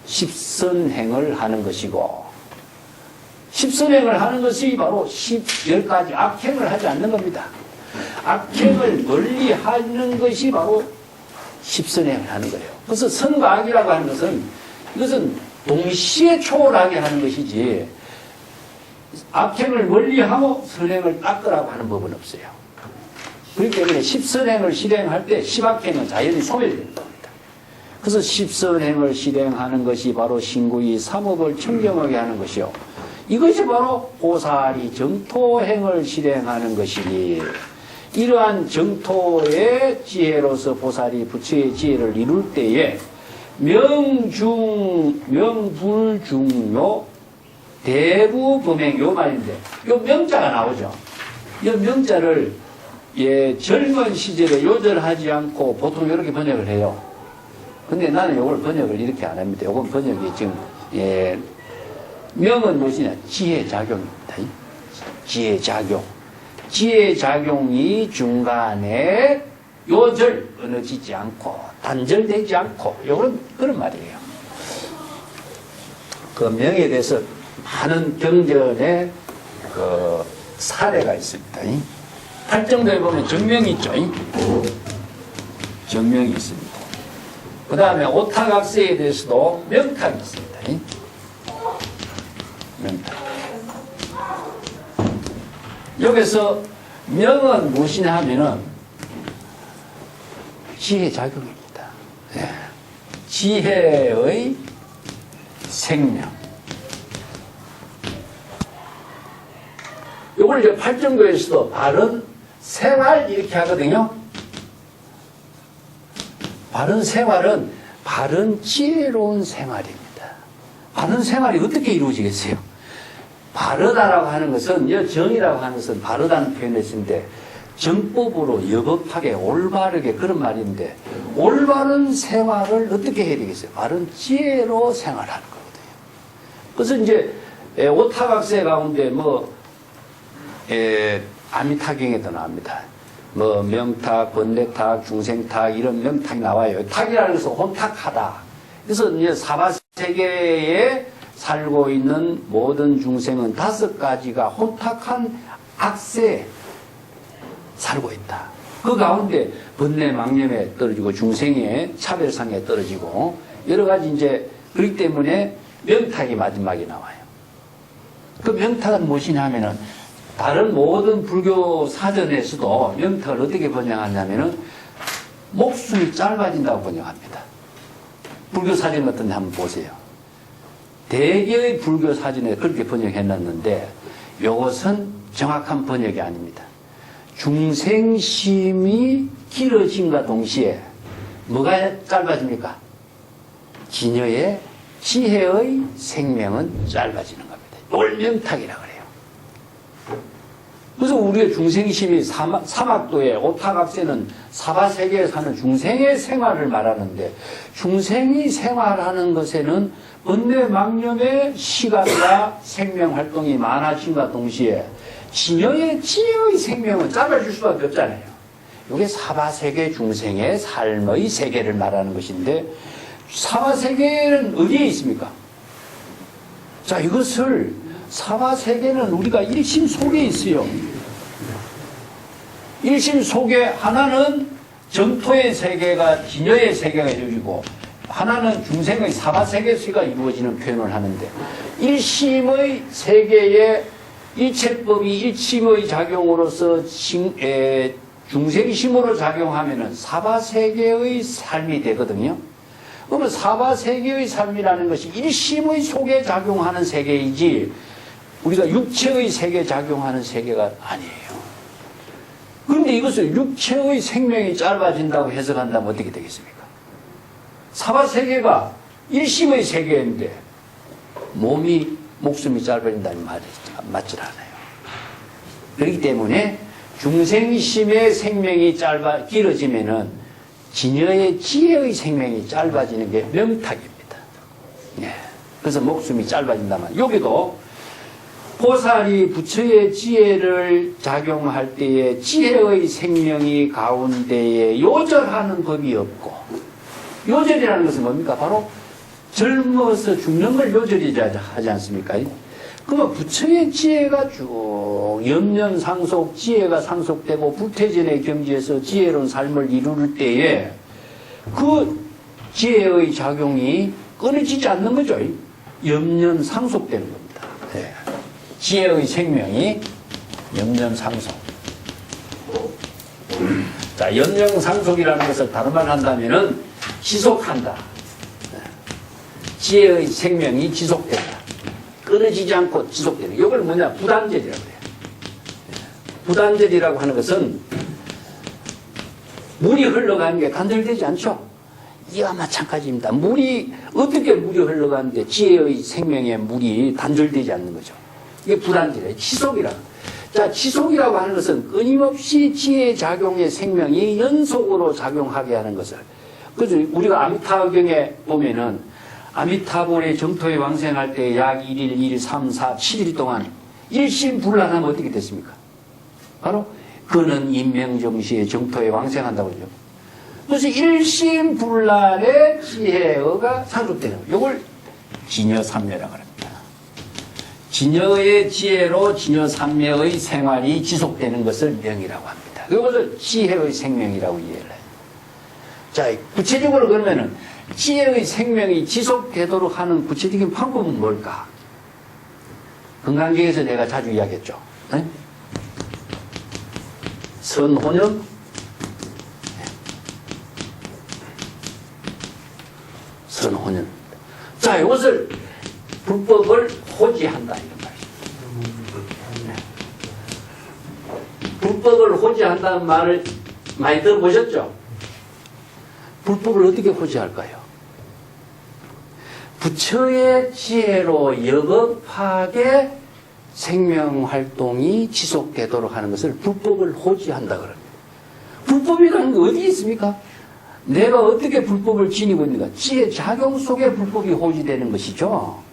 십선행을 하는 것이고, 십선행을 하는 것이 바로 10가지 악행을 하지 않는 겁니다. 악행을 멀리 하는 것이 바로 십선행을 하는 거예요. 그래서 선과 악이라고 하는 것은 이것은 동시에 초월하게 하는 것이지 악행을 멀리하고 선행을 닦으라고 하는 법은 없어요. 그렇기 때문에 십선행을 실행할 때 십악행은 자연히 소멸되는 겁니다. 그래서 십선행을 실행하는 것이 바로 신구의 삼업을 청정하게 하는 것이요. 이것이 바로 보살이 정토행을 실행하는 것이니 이러한 정토의 지혜로서 보살이 부처의 지혜를 이룰 때에 명불중요 대부범행 요 말인데 요 명자가 나오죠. 이 명자를 예, 젊은 시절에 요절하지 않고 보통 이렇게 번역을 해요. 근데 나는 요걸 번역을 이렇게 안 합니다. 요건 번역이 지금 예, 명은 무엇이냐? 지혜작용입니다. 지혜작용. 지혜작용이 중간에 요절 끊어지지 않고 단절되지 않고 요런 그런 말이에요. 그 명에 대해서 많은 경전의 그 사례가 있습니다. 팔정도에 보면 정명이 있죠. 정명이 있습니다. 그 다음에 오타각세에 대해서도 명탁이 있습니다. 명탁. 여기서 명은 무엇이냐 하면은 지혜작용입니다. 예. 지혜의 생명. 요걸 이제 팔정도에서도 바른 생활 이렇게 하거든요. 바른 생활은 바른 지혜로운 생활입니다. 바른 생활이 어떻게 이루어지겠어요? 바르다라고 하는 것은, 정이라고 하는 것은 바르다는 표현을 쓰는데, 정법으로 여법하게 올바르게 그런 말인데, 올바른 생활을 어떻게 해야 되겠어요? 바른 지혜로 생활하는 거거든요. 그래서 이제, 오타각세 가운데 아미타경에도 나옵니다. 명탁, 번뇌탁, 중생탁, 이런 명탁이 나와요. 탁이라는 것은 혼탁하다. 그래서 이제 사바세계에 살고 있는 모든 중생은 5가지가 혼탁한 악세에 살고 있다. 그 가운데 번뇌 망념에 떨어지고 중생의 차별상에 떨어지고 여러 가지 이제 그렇기 때문에 명탁이 마지막에 나와요. 그 명탁은 무엇이냐 하면은 다른 모든 불교 사전에서도 명탁을 어떻게 번역하냐면은 목숨이 짧아진다고 번역합니다. 불교 사전 같은 데 한번 보세요. 대개의 불교 사전에 그렇게 번역해놨는데 이것은 정확한 번역이 아닙니다. 중생심이 길어짐과 동시에 뭐가 짧아집니까? 기녀의 지혜의 생명은 짧아지는 겁니다. 이걸 명탁이라고 그래요. 그래서 우리의 중생심이 사막도에 오타각세는 사바세계에 사는 중생의 생활을 말하는데 중생이 생활하는 것에는 번뇌 망념의 시간과 생명 활동이 많아짐과 동시에 진여의 지혜의 생명은 짧아질 수밖에 없잖아요. 이게 사바세계 중생의 삶의 세계를 말하는 것인데 사바세계는 어디에 있습니까? 자, 이것을 사바세계는 우리가 일심 속에 있어요. 일심 속에 하나는 정토의 세계가 진여의 세계가 이루어지고 하나는 중생의 사바세계가 이루어지는 표현을 하는데 일심의 세계에 일체법이 일심의 작용으로서 중생심으로 작용하면은 사바세계의 삶이 되거든요. 그러면 사바세계의 삶이라는 것이 일심의 속에 작용하는 세계이지 우리가 육체의 세계에 작용하는 세계가 아니에요. 그런데 이것을 육체의 생명이 짧아진다고 해석한다면 어떻게 되겠습니까? 사바세계가 일심의 세계인데 목숨이 짧아진다는 말이 맞질 않아요. 그렇기 때문에 중생심의 생명이 길어지면은 진여의 지혜의 생명이 짧아지는 게 명탁입니다. 예. 그래서 목숨이 짧아진다면 여기도 보살이 부처의 지혜를 작용할 때에 지혜의 생명이 가운데에 요절하는 법이 없고 요절이라는 것은 뭡니까? 바로 젊어서 죽는 걸 요절이자 하지 않습니까? 그러면 부처의 지혜가 쭉 염년상속 지혜가 상속되고 불태전의 경지에서 지혜로운 삶을 이룰 때에 그 지혜의 작용이 끊어지지 않는 거죠. 염년상속되는 겁니다. 네. 지혜의 생명이 염년상속. 자, 염년상속이라는 것을 다른 말 한다면은 지속한다. 지혜의 생명이 지속된다. 끊어지지 않고 지속되는. 이걸 뭐냐? 부단절이라고 해요. 부단절이라고 하는 것은 물이 흘러가는 게 단절되지 않죠. 이와 마찬가지입니다. 물이 어떻게 물이 흘러가는데 지혜의 생명의 물이 단절되지 않는 거죠. 이게 불안전해요. 지속이라. 자, 지속이라고 하는 것은 끊임없이 지혜 작용의 생명이 연속으로 작용하게 하는 것을. 그래서 우리가 아미타경에 보면은 아미타불의 정토에 왕생할 때 약 1일, 2일, 3, 4, 7일 동안 일심불란하면 어떻게 됐습니까? 바로 그는 인명정시의 정토에 왕생한다고 그러죠. 그래서 일심불란의 지혜가 상속되는 거예요. 이걸 진여삼매라고 합니다. 진여의 지혜로 진여삼매의 생활이 지속되는 것을 명이라고 합니다. 이것을 지혜의 생명이라고 이해를 해요. 자, 구체적으로 그러면은 지혜의 생명이 지속되도록 하는 구체적인 방법은 뭘까? 건강계에서 내가 자주 이야기했죠. 네? 선혼염, 선혼염. 자, 이것을 불법을 호지한다 이런 말이죠. 불법을 호지한다는 말을 많이 들어보셨죠? 불법을 어떻게 호지할까요? 부처의 지혜로 여법하게 생명활동이 지속되도록 하는 것을 불법을 호지한다 그럽니다. 불법이라는 게 어디 있습니까? 내가 어떻게 불법을 지니고 있는가? 지혜 작용 속에 불법이 호지되는 것이죠.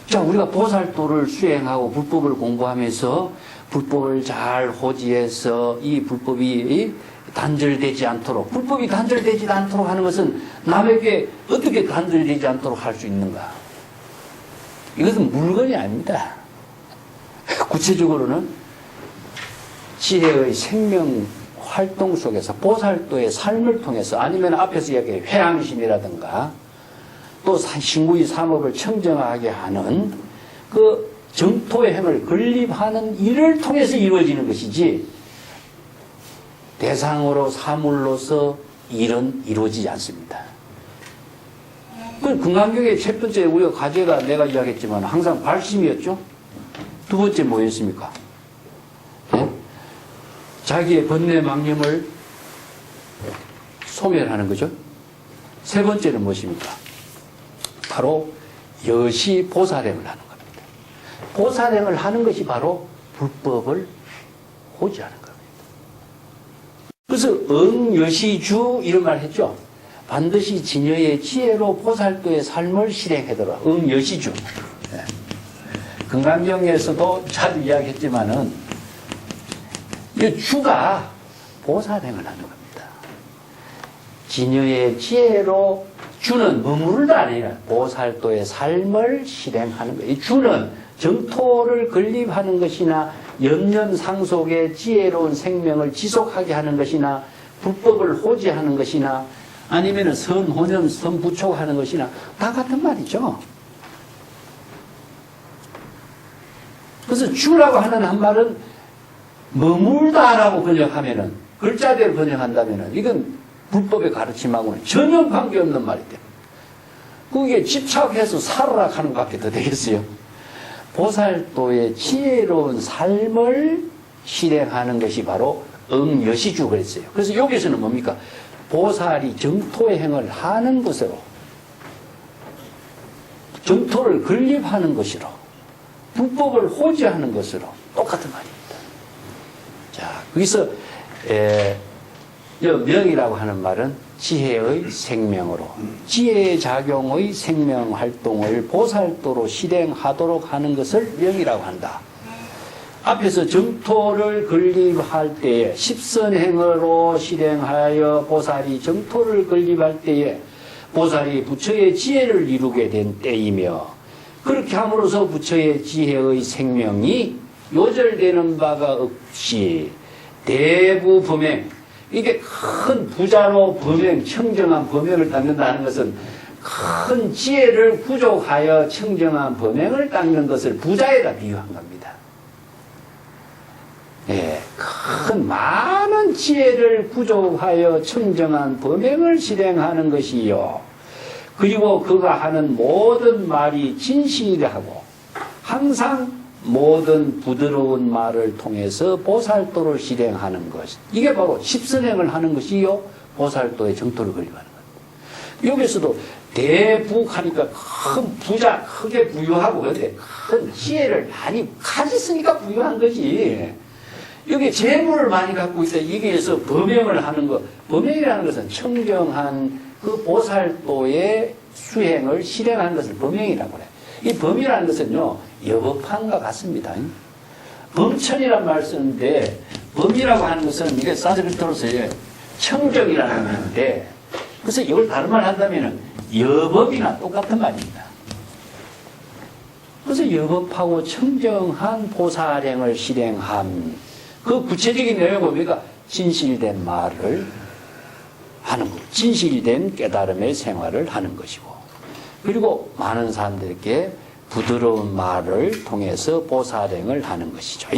자, 우리가 보살도를 수행하고 불법을 공부하면서 불법을 잘 호지해서 이 불법이 단절되지 않도록, 불법이 단절되지 않도록 하는 것은 남에게 어떻게 단절되지 않도록 할 수 있는가? 이것은 물건이 아닙니다. 구체적으로는 지혜의 생명 활동 속에서 보살도의 삶을 통해서 아니면 앞에서 이야기한 회양심이라든가 또 신구의 삼업을 청정하게 하는 그 정토의 행을 건립하는 일을 통해서 이루어지는 것이지 대상으로 사물로서 일은 이루어지지 않습니다. 그 금강경의 첫 번째 우리가 과제가 내가 이야기했지만 항상 발심이었죠. 두 번째 뭐였습니까? 네? 자기의 번뇌 망념을 소멸하는 거죠. 세 번째는 무엇입니까? 바로 여시 보살행을 하는 겁니다. 보살행을 하는 것이 바로 불법을 호지하는 겁니다. 그래서 응여시주 이런 말 했죠. 반드시 진여의 지혜로 보살도의 삶을 실행하더라. 응여시주. 네. 금강경에서도 자주 이야기했지만은 이 주가 보살행을 하는 겁니다. 진여의 지혜로 주는 머무르다 아니라 보살도의 삶을 실행하는 거예요. 이 주는 정토를 건립하는 것이나 염념상속의 지혜로운 생명을 지속하게 하는 것이나 불법을 호지하는 것이나 아니면 선혼염, 선부촉하는 것이나 다 같은 말이죠. 그래서 주라고 하는 한 말은 머물다라고 번역하면은 글자대로 번역한다면은 이건 불법의 가르침하고는 전혀 관계없는 말이 됩니다. 그게 집착해서 살아라 하는 것밖에 더 되겠어요. 보살도의 지혜로운 삶을 실행하는 것이 바로 응여시주 그랬어요. 그래서 여기서는 뭡니까? 보살이 정토의 행을 하는 것으로 정토를 건립하는 것으로 불법을 호지하는 것으로 똑같은 말입니다. 자, 거기서 명이라고 하는 말은 지혜의 생명으로 지혜의 작용의 생명활동을 보살도로 실행하도록 하는 것을 명이라고 한다. 앞에서 정토를 건립할 때에 십선행으로 실행하여 보살이 정토를 건립할 때에 보살이 부처의 지혜를 이루게 된 때이며 그렇게 함으로써 부처의 지혜의 생명이 요절되는 바가 없이 대부 범행, 이게 큰 부자로 범행, 청정한 범행을 닦는다는 것은 큰 지혜를 부족하여 청정한 범행을 닦는 것을 부자에다 비유한 겁니다. 예, 큰 많은 지혜를 부족하여 청정한 범행을 실행하는 것이요. 그리고 그가 하는 모든 말이 진실하고 항상 모든 부드러운 말을 통해서 보살도를 실행하는 것. 이게 바로 십선행을 하는 것이요. 보살도의 정토를 건립하는 것. 여기서도 대북하니까 큰 부자, 크게 부유하고 그런데 큰 지혜를 많이 가졌으니까 부유한 거지. 여기 재물을 많이 갖고 있다. 여기에서 범행을 하는 것. 범행이라는 것은 청정한 그 보살도의 수행을 실행하는 것을 범행이라고 그래. 이 범이라는 것은요, 여법한과 같습니다. 범천이란 말 쓰는데, 범이라고 하는 것은 이게 산스크리트로서의 청정이라는 말인데, 그래서 이걸 다른 말 한다면은 여법이나 똑같은 말입니다. 그래서 여법하고 청정한 보살행을 실행함. 그 구체적인 내용을 보니까 진실된 말을 하는 것, 진실된 깨달음의 생활을 하는 것이고, 그리고 많은 사람들에게 부드러운 말을 통해서 보살행을 하는 것이죠.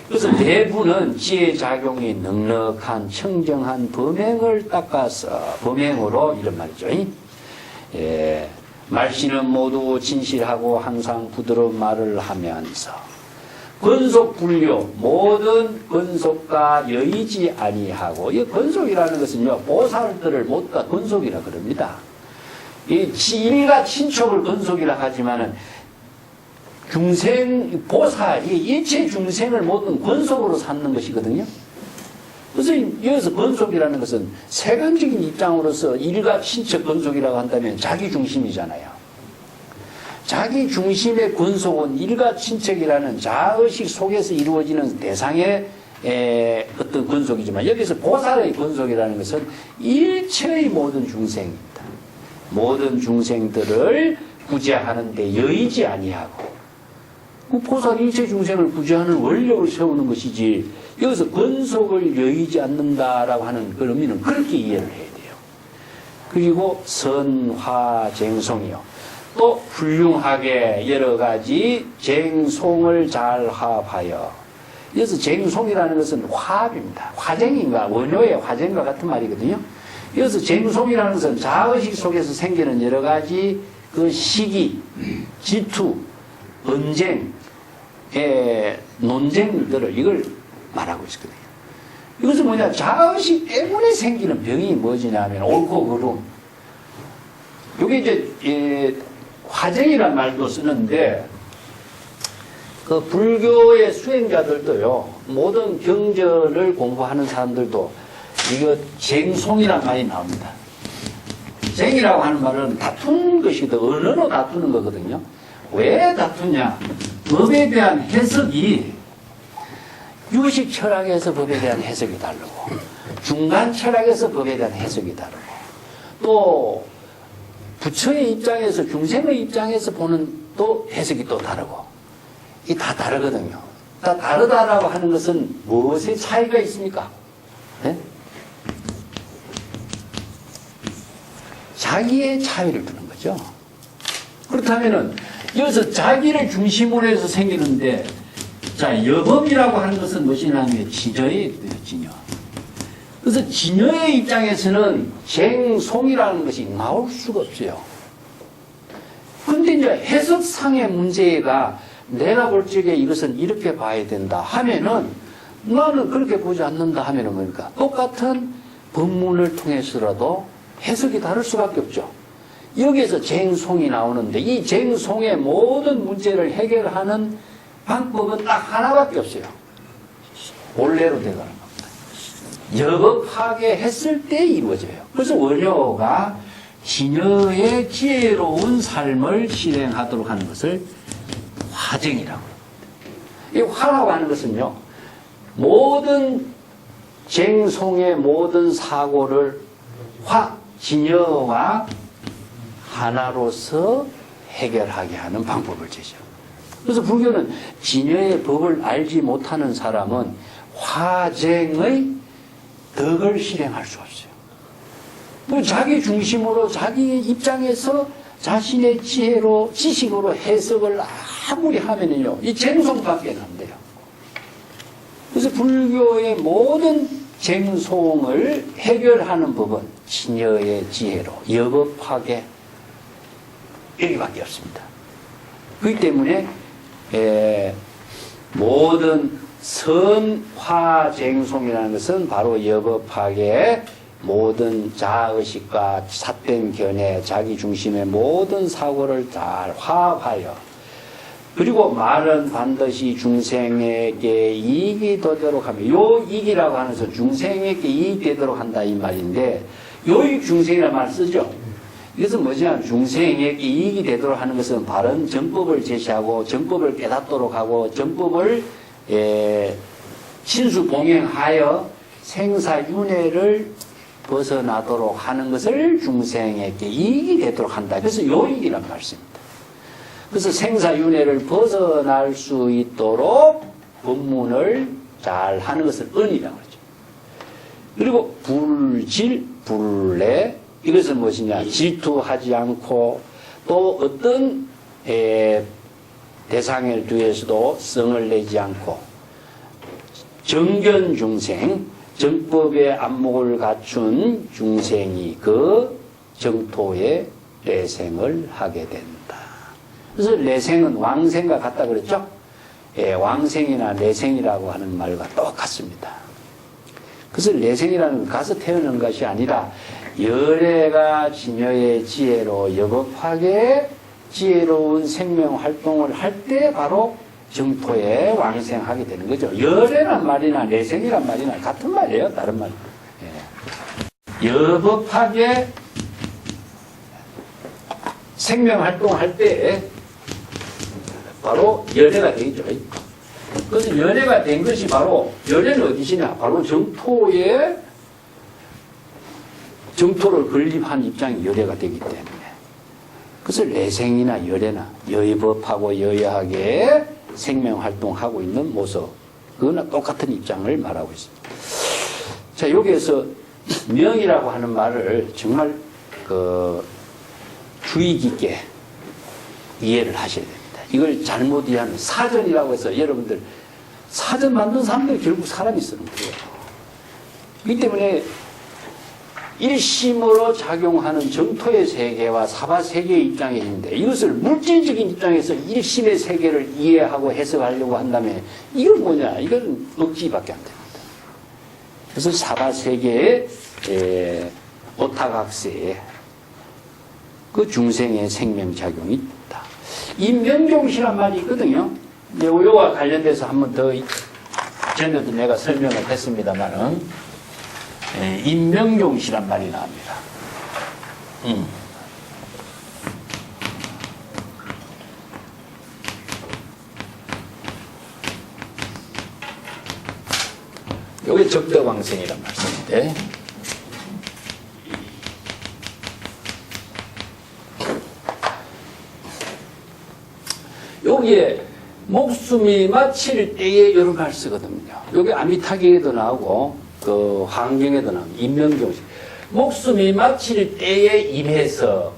그래서 대부는 지혜작용이 넉넉한 청정한 범행을 닦아서 범행으로 이런 말이죠. 예, 말씨는 모두 진실하고 항상 부드러운 말을 하면서 건속불교 모든 건속과 여의지 아니하고, 이 건속이라는 것은요 보살들을 모두 다 건속이라 그럽니다. 이 일가 친척을 건속이라 하지만은 중생 보살이 일체 중생을 모든 건속으로 삼는 것이거든요. 그래서 여기서 건속이라는 것은 세간적인 입장으로서 일가 친척 건속이라고 한다면 자기 중심이잖아요. 자기 중심의 건속은 일가 친척이라는 자의식 속에서 이루어지는 대상의 어떤 건속이지만, 여기서 보살의 건속이라는 것은 일체의 모든 중생입니다. 모든 중생들을 구제하는 데 여의지 아니하고, 그 보살 일체 중생을 구제하는 원력을 세우는 것이지, 여기서 건속을 여의지 않는다라고 하는 그 의미는 그렇게 이해를 해야 돼요. 그리고 선화쟁송이요, 또 훌륭하게 여러 가지 쟁송을 잘 합하여. 그래서 쟁송이라는 것은 화합입니다. 화쟁인가 원효의 화쟁과 같은 말이거든요. 그래서 쟁송이라는 것은 자의식 속에서 생기는 여러 가지 그 시기, 질투, 언쟁, 논쟁들을 이걸 말하고 있거든요. 이것은 뭐냐, 자의식 때문에 생기는 병이 뭐지냐면 옳고 그름. 이게 이제 화쟁이란 말도 쓰는데, 그 불교의 수행자들도요, 모든 경전을 공부하는 사람들도 이거 쟁송이란 말이 나옵니다. 쟁이라고 하는 말은 다투는 것이거든. 언어로 다투는 거거든요. 왜 다투냐? 법에 대한 해석이 유식 철학에서 법에 대한 해석이 다르고, 중간 철학에서 법에 대한 해석이 다르고, 또 부처의 입장에서, 중생의 입장에서 보는 또 해석이 또 다르고, 이 다 다르거든요. 다 다르다라고 하는 것은 무엇의 차이가 있습니까? 네? 자기의 차이를 두는 거죠. 그렇다면은 여기서 자기를 중심으로 해서 생기는데, 자, 여법이라고 하는 것은 무엇이냐면 진여예요, 진여. 그래서 진여의 입장에서는 쟁송이라는 것이 나올 수가 없어요. 근데 이제 해석상의 문제가 내가 볼 적에 이것은 이렇게 봐야 된다 하면은, 나는 그렇게 보지 않는다 하면은 뭡니까? 똑같은 법문을 통해서라도 해석이 다를 수밖에 없죠. 여기에서 쟁송이 나오는데, 이 쟁송의 모든 문제를 해결하는 방법은 딱 하나밖에 없어요. 본래로 되가는 겁니다. 여법하게 했을 때 이루어져요. 그래서 원효가 진여의 지혜로운 삶을 실행하도록 하는 것을 화쟁이라고 합니다. 이 화라고 하는 것은요, 모든 쟁송의 모든 사고를 진여와 하나로서 해결하게 하는 방법을 제시합니다. 그래서 불교는 진여의 법을 알지 못하는 사람은 화쟁의 덕을 실행할 수 없어요. 뭐 자기 중심으로 자기 입장에서 자신의 지혜로 지식으로 해석을 아무리 하면은요, 이 쟁송밖에 안 돼요. 그래서 불교의 모든 쟁송을 해결하는 법은 진여의 지혜로 여법하게 여기밖에 없습니다. 그렇기 때문에 모든 선화쟁송이라는 것은 바로 여법하게 모든 자아의식과 삿된 견해, 자기 중심의 모든 사고를 잘 화합하여 그리고 말은 반드시 중생에게 이익이 되도록 하며 요 이익이라고 하면서 중생에게 이익이 되도록 한다 이 말인데 요익 중생이라는 말 쓰죠. 이것은 뭐냐 중생에게 이익이 되도록 하는 것은 바른 정법을 제시하고 정법을 깨닫도록 하고 정법을 신수봉행하여 생사윤회를 벗어나도록 하는 것을 중생에게 이익이 되도록 한다. 그래서 요익이란 말씀입니다. 그래서 생사윤회를 벗어날 수 있도록 법문을 잘 하는 것을 은이라고 하죠. 그리고 불질, 불내 이것은 무엇이냐 질투하지 않고 또 어떤 대상에 대해서도 성을 내지 않고 정견 중생 정법의 안목을 갖춘 중생이 그 정토에 내생을 하게 된다. 그래서 내생은 왕생과 같다 그랬죠? 왕생이나 내생이라고 하는 말과 똑같습니다. 그래서 내생이라는 건 가서 태어난 것이 아니라 열애가 지녀의 지혜로 여법하게 지혜로운 생명 활동을 할 때 바로 정토에 왕생하게 되는 거죠. 열애란 말이나 내생이란 말이나 같은 말이에요. 다른 말. 여법하게 생명 활동할 때 바로 열애가 되겠죠. 그래서 열애가 된 것이 바로 열애는 어디시냐? 바로 정토에 정토를 건립한 입장이 열애가 되기 때문에 그래서 내생이나 열애나 여의법하고 여여하게 생명활동하고 있는 모습 그거나 똑같은 입장을 말하고 있습니다. 자 여기에서 명이라고 하는 말을 정말 주의 깊게 이해를 하셔야 됩니다. 이걸 잘못 이해하면 사전이라고 해서 여러분들 사전 만든 사람들이 결국 사람이 쓰는 거예요. 그렇기 때문에 일심으로 작용하는 정토의 세계와 사바 세계의 입장에 있는데 이것을 물질적인 입장에서 일심의 세계를 이해하고 해석하려고 한다면 이건 뭐냐? 이건 억지밖에 안 됩니다. 그래서 사바 세계의 오타각세에 그 중생의 생명작용이 있다. 임명종시란 말이 있거든요. 요와 관련돼서 한 번 더 전에도 내가 설명을 했습니다만은 임명종시란 말이 나옵니다. 요게 적대왕생이란 말씀인데 여기에 목숨이 마칠 때에 이런 말 쓰거든요. 여기 아미타계에도 나오고 그 환경에도 나옵니다. 임명종시. 목숨이 마칠 때에 임해서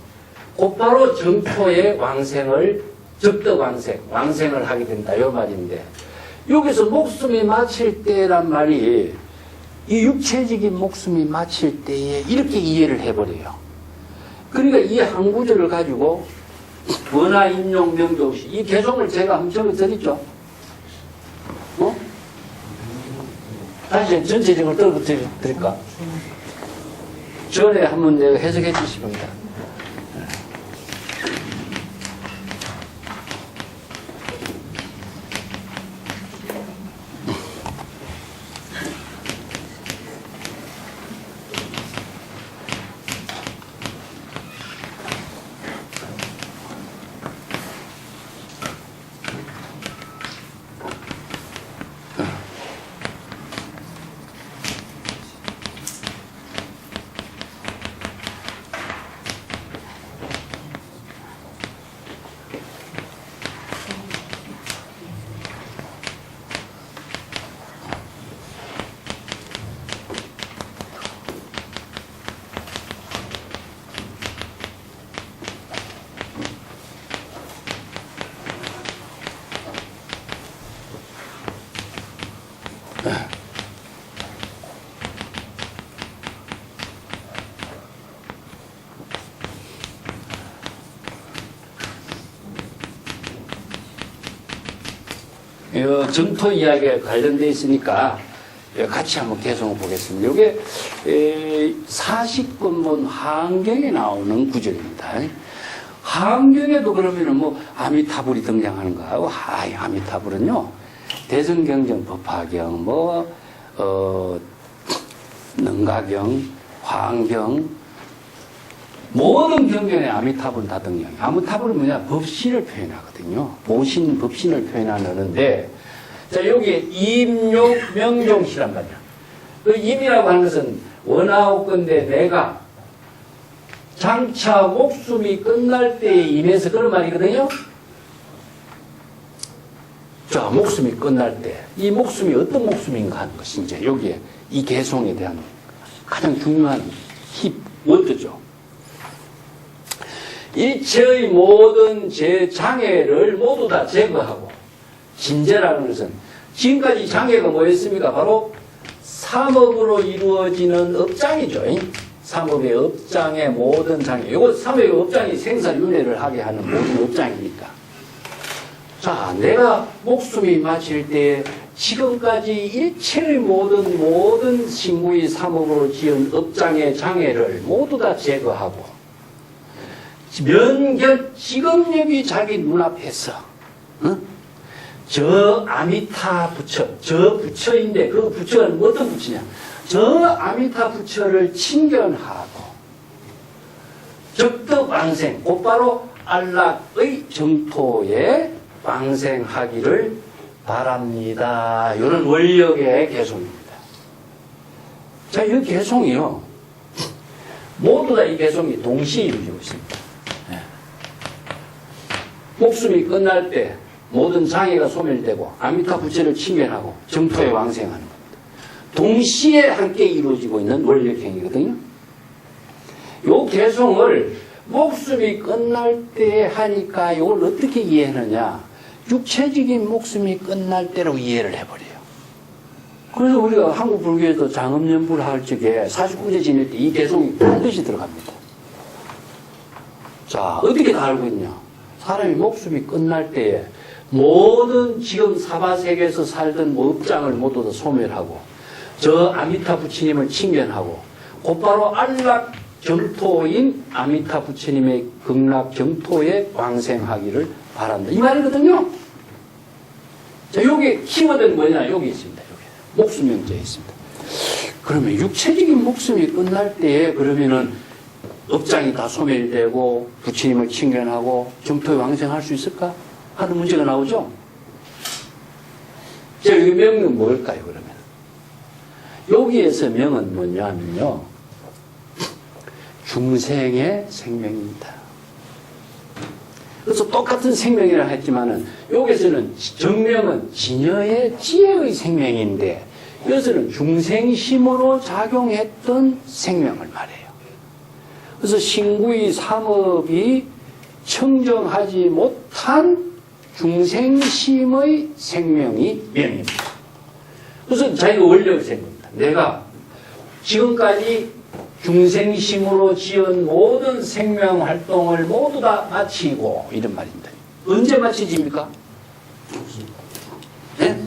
곧바로 정토의 왕생을 적덕왕생, 왕생을 하게 된다. 이 말인데 여기서 목숨이 마칠 때란 말이 이 육체적인 목숨이 마칠 때에 이렇게 이해를 해버려요. 그러니까 이 한 구절을 가지고 원하 임용 명종시 이 개성을 제가 한번 적어드렸죠. 다시 전체적으로 떨어뜨릴까? 전에 한번 내가 해석해 주시면 됩니다. 정토 이야기에 관련되어 있으니까 같이 한번 개성을 보겠습니다. 이게 40권본 하안경에 나오는 구절입니다. 하안경에도 그러면은 뭐 아미타불이 등장하는가? 아미타불은요, 대승경전 법화경, 능가경, 화안경, 모든 경전에 아미타불은 다 등장해요. 아미타불은 뭐냐? 법신을 표현하거든요. 보신, 법신을 표현하는데, 자, 여기에 임용, 명종시란 말이야. 그 임이라고 하는 것은 원하옵건대 내가 장차 목숨이 끝날 때에 임해서 그런 말이거든요. 자, 목숨이 끝날 때, 이 목숨이 어떤 목숨인가 하는 것이 이제 여기에 이 개송에 대한 가장 중요한 워드죠. 일체의 모든 제 장애를 모두 다 제거하고, 진제라는 것은 지금까지 장애가 뭐였습니까? 바로 삼업으로 이루어지는 업장이죠. 삼업의 업장의 모든 장애. 이거 삼업의 업장이 생사윤회를 하게 하는 모든 업장이니까. 자, 내가 목숨이 마칠 때 지금까지 일체의 모든 신구의 삼업으로 지은 업장의 장애를 모두 다 제거하고, 면견, 지금 여기 자기 눈앞에서, 저 아미타 부처, 저 부처인데 그 부처는 어떤 부처냐? 저 아미타 부처를 친견하고 적득 왕생, 곧바로 안락의 정토에 왕생하기를 바랍니다. 이런 원력의 개송입니다. 자, 이 개송이요, 모두 다 이 개송이 동시에 이루어지고 있습니다. 목숨이 끝날 때 모든 장애가 소멸되고 아미타 부처를 친견하고 정토에 왕생하는 겁니다. 동시에 함께 이루어지고 있는 원력행위거든요. 요 개송을 목숨이 끝날 때 하니까 이걸 어떻게 이해하느냐? 육체적인 목숨이 끝날 때로 이해를 해버려요. 그래서 우리가 한국 불교에서 장엄연불 할 적에 49제 지낼 때 이 개송이 반드시 들어갑니다. 자, 어떻게 다 알고 있냐? 사람이 목숨이 끝날 때에 모든 지금 사바세계에서 살던 업장을 모두 다 소멸하고 저 아미타 부처님을 친견하고 곧바로 안락 정토인 아미타 부처님의 극락 정토에 왕생하기를 바란다. 이 말이거든요. 자, 여기 키워드는 뭐냐? 여기 있습니다. 여기. 목숨 명제에 있습니다. 그러면 육체적인 목숨이 끝날 때에 그러면은 업장이 다 소멸되고 부처님을 친견하고 정토에 왕생할 수 있을까? 하는 문제가 나오죠. 자, 이 명은 뭘까요, 그러면? 여기에서 명은 뭐냐면요, 중생의 생명입니다. 그래서 똑같은 생명이라 했지만은 여기서는 정명은 진여의 지혜의 생명인데 여기서는 중생심으로 작용했던 생명을 말해요. 그래서 신구의 삼업이 청정하지 못한 중생심의 생명이 명입니다. 그래서 자기가 원력을 센 겁니다. 내가 지금까지 중생심으로 지은 모든 생명 활동을 모두 다 마치고, 이런 말입니다. 언제 마치집니까? 네?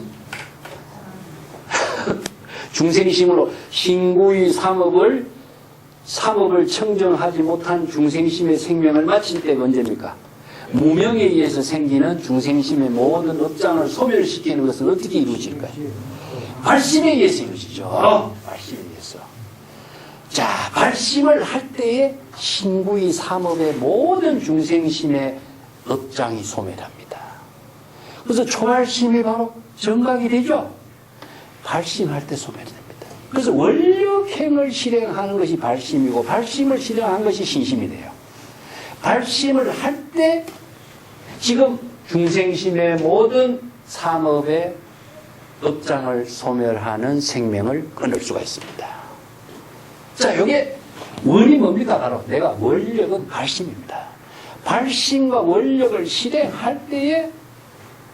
중생심으로 신구의 삼업을 청정하지 못한 중생심의 생명을 마칠 때가 언제입니까? 무명에 의해서 생기는 중생심의 모든 업장을 소멸시키는 것은 어떻게 이루어질까요? 발심에 의해서 이루어지죠. 발심에 의해서. 자, 발심을 할 때에 신구의 삼업의 모든 중생심의 업장이 소멸합니다. 그래서 초발심이 바로 정각이 되죠. 발심할 때 소멸됩니다. 그래서 원력행을 실행하는 것이 발심이고 발심을 실행한 것이 신심이 돼요. 발심을 할 때 지금 중생심의 모든 삼업의 업장을 소멸하는 생명을 끊을 수가 있습니다. 자, 이게 원이 뭡니까? 바로 내가 원력은 발심입니다. 발심과 원력을 실행할 때에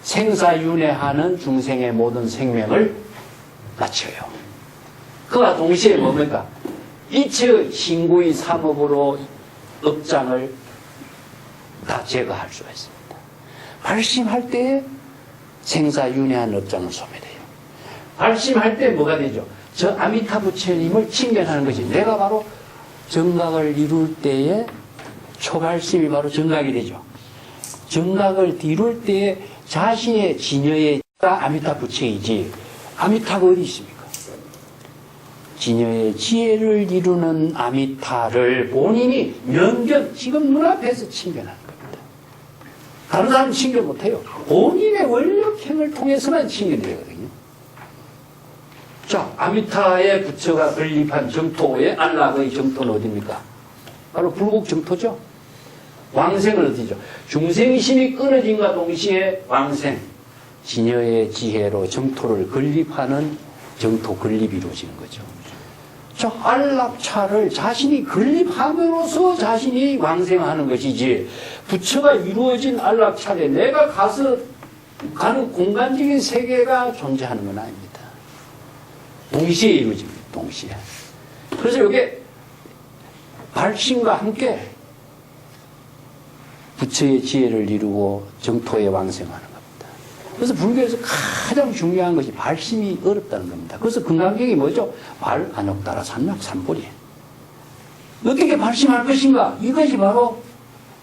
생사윤회하는 중생의 모든 생명을 마쳐요. 그와 동시에 뭡니까? 이체의 신구의 삼업으로 업장을 다 제거할 수가 있습니다. 발심할 때에 생사윤회한 업장을 소멸해요. 발심할 때 뭐가 되죠? 저 아미타 부처님을 칭견하는 것이 내가 바로 정각을 이룰 때에 초발심이 바로 정각이 되죠. 정각을 이룰 때에 자신의 진여의 아미타 부처이지 아미타가 어디 있습니까? 진여의 지혜를 이루는 아미타를 본인이 명견 지금 눈앞에서 칭견하는 겁니다. 다른 사람은 칭견 못해요. 본인의 원력행을 통해서만 칭견되거든요. 자, 아미타의 부처가 건립한 정토의 안락의 정토는 어디입니까? 바로 불국 정토죠. 왕생은 어디죠? 중생심이 끊어진과 동시에 왕생, 진여의 지혜로 정토를 건립하는 정토 건립이 이루어지는 거죠. 저 안락차를 자신이 건립함으로써 자신이 왕생하는 것이지 부처가 이루어진 안락차에 내가 가서 가는 공간적인 세계가 존재하는 건 아닙니다. 동시에 이루어집니다. 동시에. 그래서 이게 발심과 함께 부처의 지혜를 이루고 정토에 왕생하는 겁니다. 그래서 불교에서 가장 중요한 것이 발심이 어렵다는 겁니다. 그래서 금강경이 뭐죠? 발, 안욕, 따라, 삼약, 삼보리. 어떻게 발심할 것인가? 이것이 바로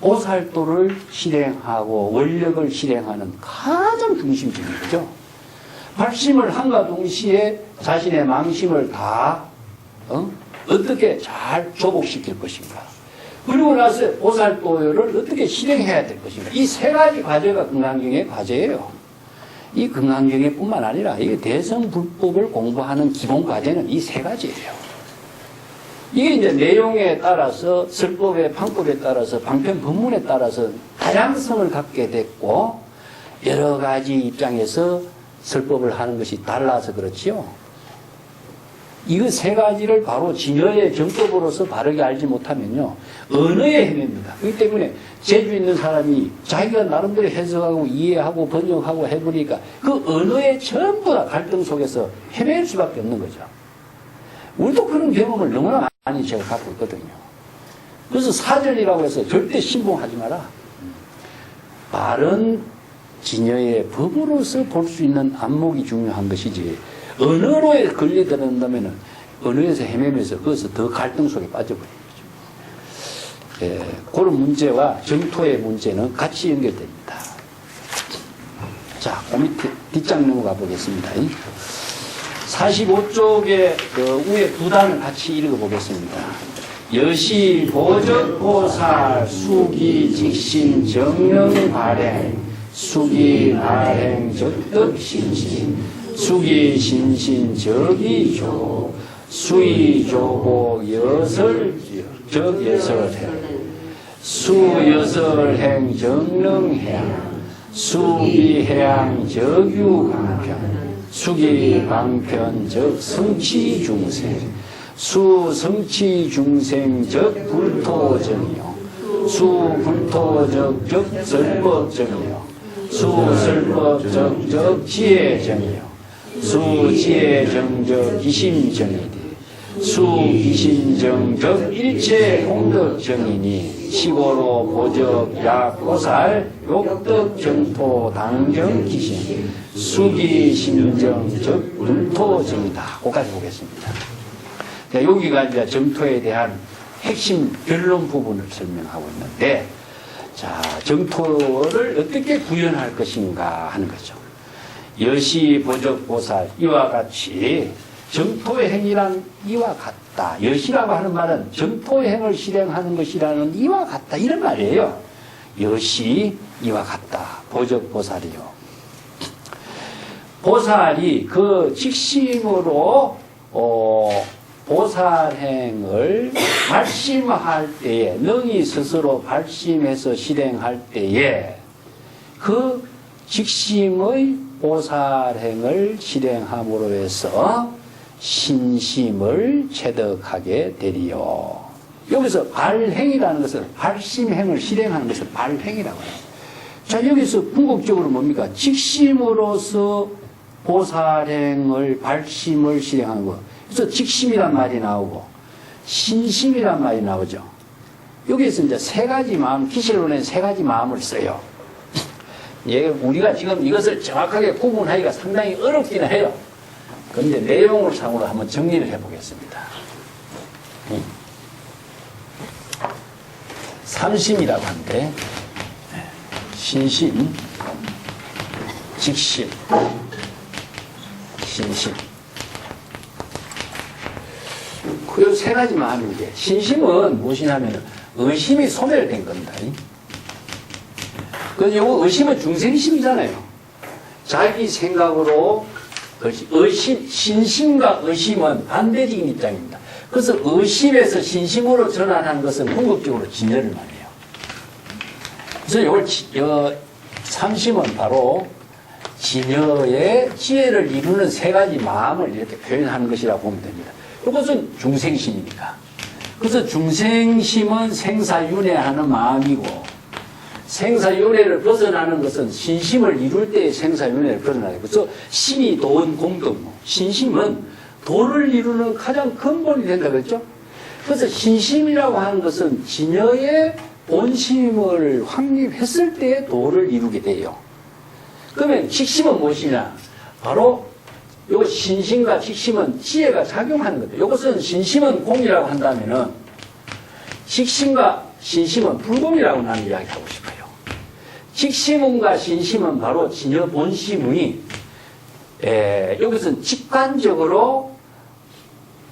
보살도를 실행하고 원력을 실행하는 가장 중심적인 거죠. 발심을 한과 동시에 자신의 망심을 다 어떻게 잘 조복시킬 것인가. 그리고 나서 보살도를 어떻게 실행해야 될 것인가. 이 세 가지 과제가 금강경의 과제예요. 이 금강경의 뿐만 아니라 이 대성불법을 공부하는 기본 과제는 이 세 가지예요. 이게 이제 내용에 따라서 설법의 방법에 따라서 방편 법문에 따라서 다양성을 갖게 됐고 여러 가지 입장에서 설법을 하는 것이 달라서 그렇지요. 이거 세 가지를 바로 진여의 정법으로서 바르게 알지 못하면요 언어에 헤맵니다. 그렇기 때문에 재주 있는 사람이 자기가 나름대로 해석하고 이해하고 번역하고 해보니까 그 언어에 전부 다 갈등 속에서 헤맬 수밖에 없는 거죠. 우리도 그런 경험을 너무나 많이 제가 갖고 있거든요. 그래서 사전이라고 해서 절대 신봉하지 마라. 바른 진여의 법으로서 볼 수 있는 안목이 중요한 것이지 언어로 걸려들어간다면 언어에서 헤매면서 거기서 더 갈등 속에 빠져버리는 거죠. 예, 그런 문제와 정토의 문제는 같이 연결됩니다. 자, 그 밑에 뒷장 넘어가 보겠습니다. 45쪽에 그 위에 두 단을 같이 읽어보겠습니다. 여시 보적 보살 수기 직신 정령 발행 수기 발행 적덕 신신 수기 신신 적이조 수이조고 여설 적여설행 수여설행 정릉해양 수비해양 적유방편 수기방편 적성치중생 수성치중생 적불토정이요 수불토적 적설법정이요 수설법적 적지혜정이요 수지혜정적 기심정이니 수기심정적 일체공덕정이니 시고로 보적 약보살 욕덕정토 당정기심 수기심정적 불토정이다. 거기까지 보겠습니다. 자, 여기가 이제 정토에 대한 핵심 결론 부분을 설명하고 있는데 자, 정토를 어떻게 구현할 것인가 하는 거죠. 여시 보적 보살 이와 같이 정토의 행이란 이와 같다. 여시라고 하는 말은 정토의 행을 실행하는 것이라는 이와 같다 이런 말이에요. 여시 이와 같다. 보적 보살이요. 보살이 그 직심으로 보살행을 발심할 때에 능히 스스로 발심해서 실행할 때에 그 직심의 보살행을 실행함으로 해서 신심을 체득하게 되리요. 여기서 발행이라는 것은 발심행을 실행하는 것을 발행이라고 해요. 자, 여기서 궁극적으로 뭡니까? 직심으로서 보살행을 발심을 실행하는 거. 그래서 직심이란 말이 나오고 신심이란 말이 나오죠. 여기에서 이제 세 가지 마음, 기실론에 세 가지 마음을 써요. 예, 우리가 지금 이것을 정확하게 구분하기가 상당히 어렵긴 해요. 그런데 내용을 상으로 한번 정리를 해보겠습니다. 삼심이라고 하는데 신심, 직심, 신심. 그 세 가지 마음인데 신심은 무엇이냐면 의심이 소멸된 겁니다. 그래서 이거 의심은 중생심이잖아요. 자기 생각으로 의심, 신심과 의심은 반대적인 입장입니다. 그래서 의심에서 신심으로 전환한 것은 궁극적으로 진여를 말해요. 그래서 이걸 삼심은 바로 진여의 지혜를 이루는 세 가지 마음을 이렇게 표현하는 것이라고 보면 됩니다. 이것은 중생심이니까. 그래서 중생심은 생사윤회하는 마음이고 생사윤회를 벗어나는 것은 신심을 이룰 때의 생사윤회를 벗어나요. 그래서 심이 도원 공덕무. 신심은 도를 이루는 가장 근본이 된다고 그랬죠. 그래서 신심이라고 하는 것은 진여의 본심을 확립했을 때 도를 이루게 돼요. 그러면 직심은 무엇이냐? 바로 요 신심과 직심은 지혜가 작용하는 거죠. 이것은 신심은 공이라고 한다면은 직심과 신심은 불공이라고 나는 이야기하고 싶어요. 직심과 신심은 바로 진여 본심이 여기서는 직관적으로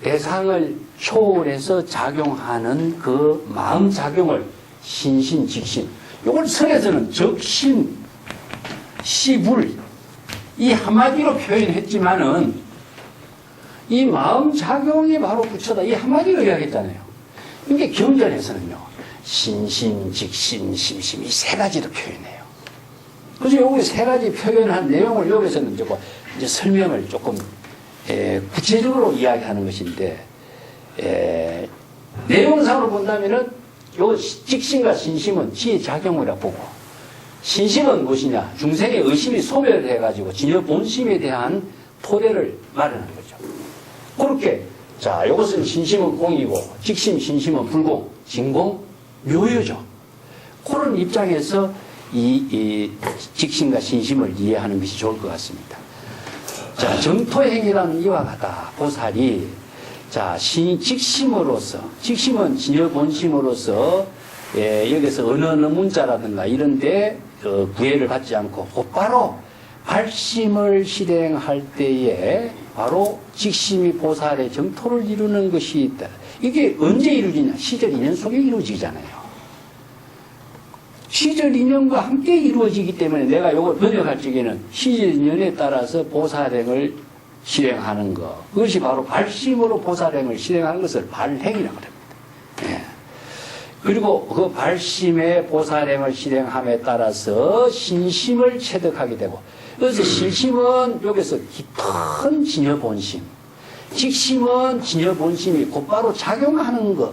대상을 초월해서 작용하는 그 마음 작용을 신신, 직심. 이걸 설에서는 적신, 시불 이 한마디로 표현했지만은 이 마음 작용이 바로 부처다. 이 한마디로 이야기했잖아요. 이게 경전에서는요. 신심, 직심, 심심 이 세 가지로 표현해요. 그래서 여기 세 가지 표현한 내용을 여기서는 이제 설명을 조금 구체적으로 이야기하는 것인데 내용상으로 본다면은 요 직심과 신심은 지혜 작용이라고 보고 신심은 무엇이냐? 중생의 의심이 소멸해가지고 진여 본심에 대한 토대를 마련하는 거죠. 그렇게 자 이것은 신심은 공이고 직심, 신심은 불공, 진공, 묘유죠. 그런 입장에서 이 직심과 신심을 이해하는 것이 좋을 것 같습니다. 자 정토행이라는 이와 같다. 보살이 자 직심으로서 직심은 진여 본심으로서 여기서 어느 문자라든가 이런데 구애를 받지 않고 곧바로 발심을 실행할 때에 바로 직심이 보살의 정토를 이루는 것이 있다. 이게 언제 이루어지냐? 시절 인연 속에 이루어지잖아요. 시절 인연과 함께 이루어지기 때문에 내가 이걸 번역할 적에는 시절 인연에 따라서 보살행을 실행하는 것. 그것이 바로 발심으로 보살행을 실행하는 것을 발행이라고 합니다. 예. 그리고 그 발심의 보살행을 실행함에 따라서 신심을 체득하게 되고 그래서 신심은 여기서 깊은 진여 본심 직심은 진여 본심이 곧바로 작용하는 것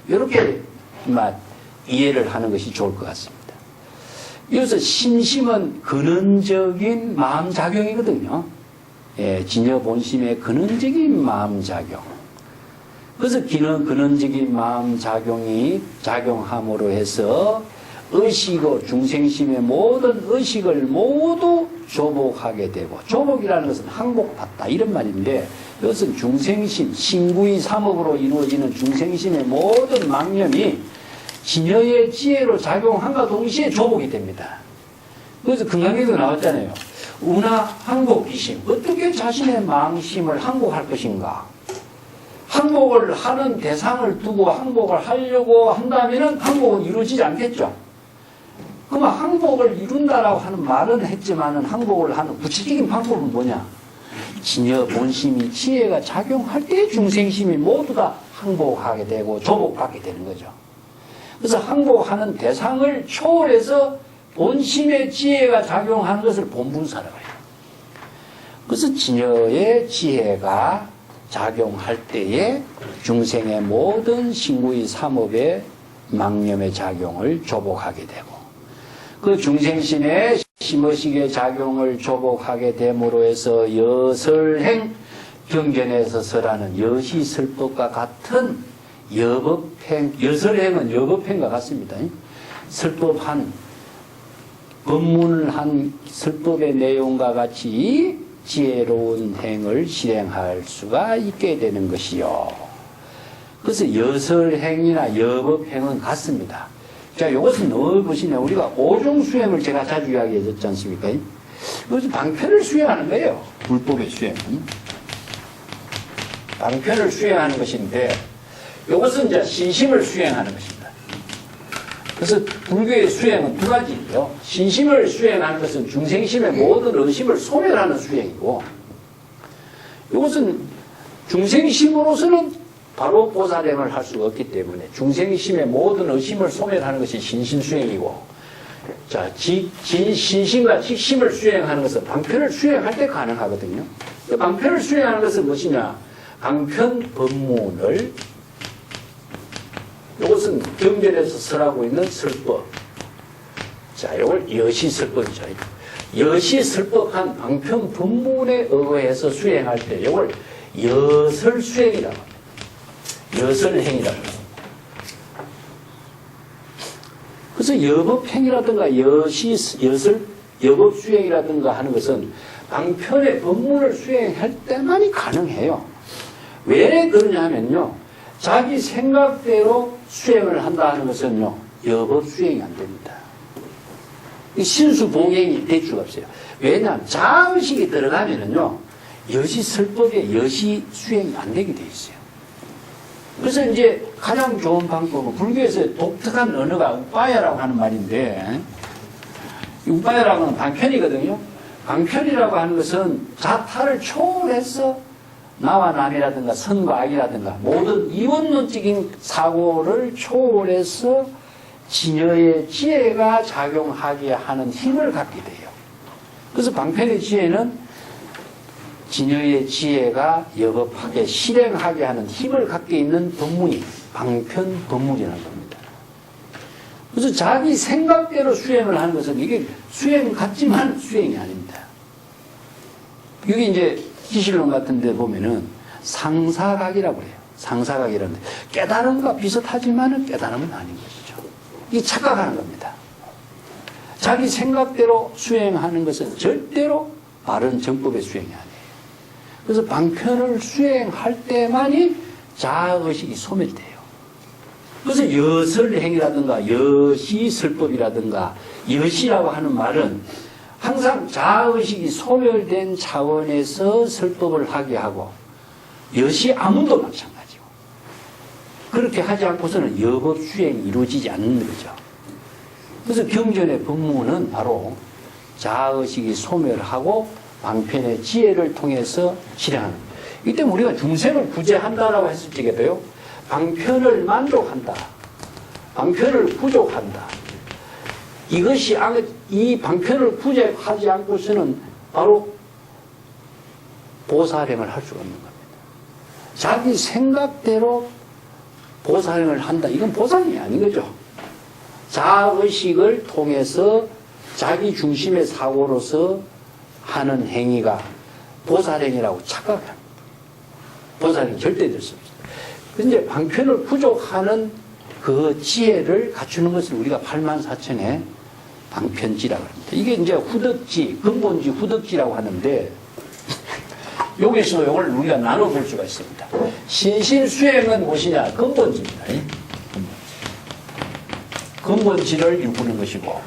이렇게 이해를 하는 것이 좋을 것 같습니다. 여기서 신심은 근원적인 마음작용이거든요. 진여 본심의 근원적인 마음작용 그래서 근원적인 마음작용이 작용함으로 해서 의식의 중생심의 모든 의식을 모두 조복하게 되고 조복이라는 것은 항복받다 이런 말인데 이것은 중생심, 신구의 삼업으로 이루어지는 중생심의 모든 망념이 진여의 지혜로 작용함과 동시에 조복이 됩니다. 그래서 금강에도 나왔잖아요. 운하 항복기심 어떻게 자신의 망심을 항복할 것인가 항복을 하는 대상을 두고 항복을 하려고 한다면 항복은 이루어지지 않겠죠. 그러면 항복을 이룬다라고 하는 말은 했지만은 항복을 하는 구체적인 방법은 뭐냐? 진여 본심이 지혜가 작용할 때 중생심이 모두 다 항복하게 되고 조복받게 되는 거죠. 그래서 항복하는 대상을 초월해서 본심의 지혜가 작용하는 것을 본분사라고 해요. 그래서 진여의 지혜가 작용할 때에 중생의 모든 신구의 삼업의 망념의 작용을 조복하게 되고 그 중생심의 심의식의 작용을 조복하게 됨으로 해서 여설행 경전에서 설하는 여시설법과 같은 여법행 여설행은 여법행과 같습니다. 설법한 법문을 한 설법의 내용과 같이 지혜로운 행을 실행할 수가 있게 되는 것이요. 그래서 여설행이나 여법행은 같습니다. 자, 이것은 보시냐. 우리가 오종 수행을 제가 자주 이야기해줬지 않습니까? 이것은 방편을 수행하는 거예요. 불법의 수행은. 방편을 수행하는 것인데, 이것은 이제 신심을 수행하는 것입니다. 그래서 불교의 수행은 두 가지예요. 신심을 수행하는 것은 중생심의 모든 의심을 소멸하는 수행이고, 이것은 중생심으로서는 바로 보살행을 할 수가 없기 때문에 중생심의 모든 의심을 소멸하는 것이 신심수행이고, 자, 신심과 직심을 수행하는 것은 방편을 수행할 때 가능하거든요. 방편을 수행하는 것은 무엇이냐? 방편 법문을, 이것은 경전에서 설하고 있는 설법. 자, 이걸 여시설법이죠. 여시설법한 방편 법문에 의거해서 수행할 때 이걸 여설수행이라고 합니다. 여설행이라고 합니다. 그래서 여법행이라든가 여법수행이라든가 하는 것은 방편의 법문을 수행할 때만이 가능해요. 왜 그러냐 하면요, 자기 생각대로 수행을 한다 하는 것은요, 여법수행이 안 됩니다. 신수봉행이 될 수가 없어요. 왜냐하면 자의식이 들어가면은요, 여시설법의 여시수행이 안 되게 돼 있어요. 그래서 이제 가장 좋은 방법은 불교에서 독특한 언어가 우빠야라고 하는 말인데, 우빠야라고 하는 방편이거든요. 방편이라고 하는 것은 자타를 초월해서 나와 남이라든가 선과 악이라든가 모든 이원론적인 사고를 초월해서 진여의 지혜가 작용하게 하는 힘을 갖게 돼요. 그래서 방편의 지혜는 진여의 지혜가 여법하게 실행하게 하는 힘을 갖게 있는 법문이 방편 법문이라는 겁니다. 그래서 자기 생각대로 수행을 하는 것은 이게 수행 같지만 수행이 아닙니다. 여기 이제 기실론 같은 데 보면은 상사각이라고 해요. 상사각이라는데 깨달음과 비슷하지만은 깨달음은 아닌 것이죠. 이게 착각하는 겁니다. 자기 생각대로 수행하는 것은 절대로 바른 정법의 수행이 아니에요. 그래서 방편을 수행할 때만이 자아의식이 소멸돼요. 그래서 여설행이라든가 여시설법이라든가 여시라고 하는 말은 항상 자아의식이 소멸된 차원에서 설법을 하게 하고, 여시 아문도 마찬가지고, 그렇게 하지 않고서는 여법 수행이 이루어지지 않는 거죠. 그래서 경전의 법문은 바로 자아의식이 소멸하고 방편의 지혜를 통해서 실행하는 거예요. 이 때문에 우리가 중생을 구제한다라고 했을 적에도요, 방편을 만족한다, 방편을 부족한다, 이것이 이 방편을 구제하지 않고서는 바로 보살행을 할 수가 없는 겁니다. 자기 생각대로 보살행을 한다, 이건 보살행이 아닌 거죠. 자의식을 통해서 자기 중심의 사고로서 하는 행위가 보살행이라고 착각합니다. 보살행이 절대 될 수 없습니다. 그런데 방편을 부족하는 그 지혜를 갖추는 것을 우리가 84,000의 방편지라고 합니다. 이게 이제 후덕지, 근본지 후덕지라고 하는데, 여기서 이걸 우리가 나눠볼 수가 있습니다. 신신수행은 무엇이냐? 근본지입니다. 근본지를 일구는 것이고,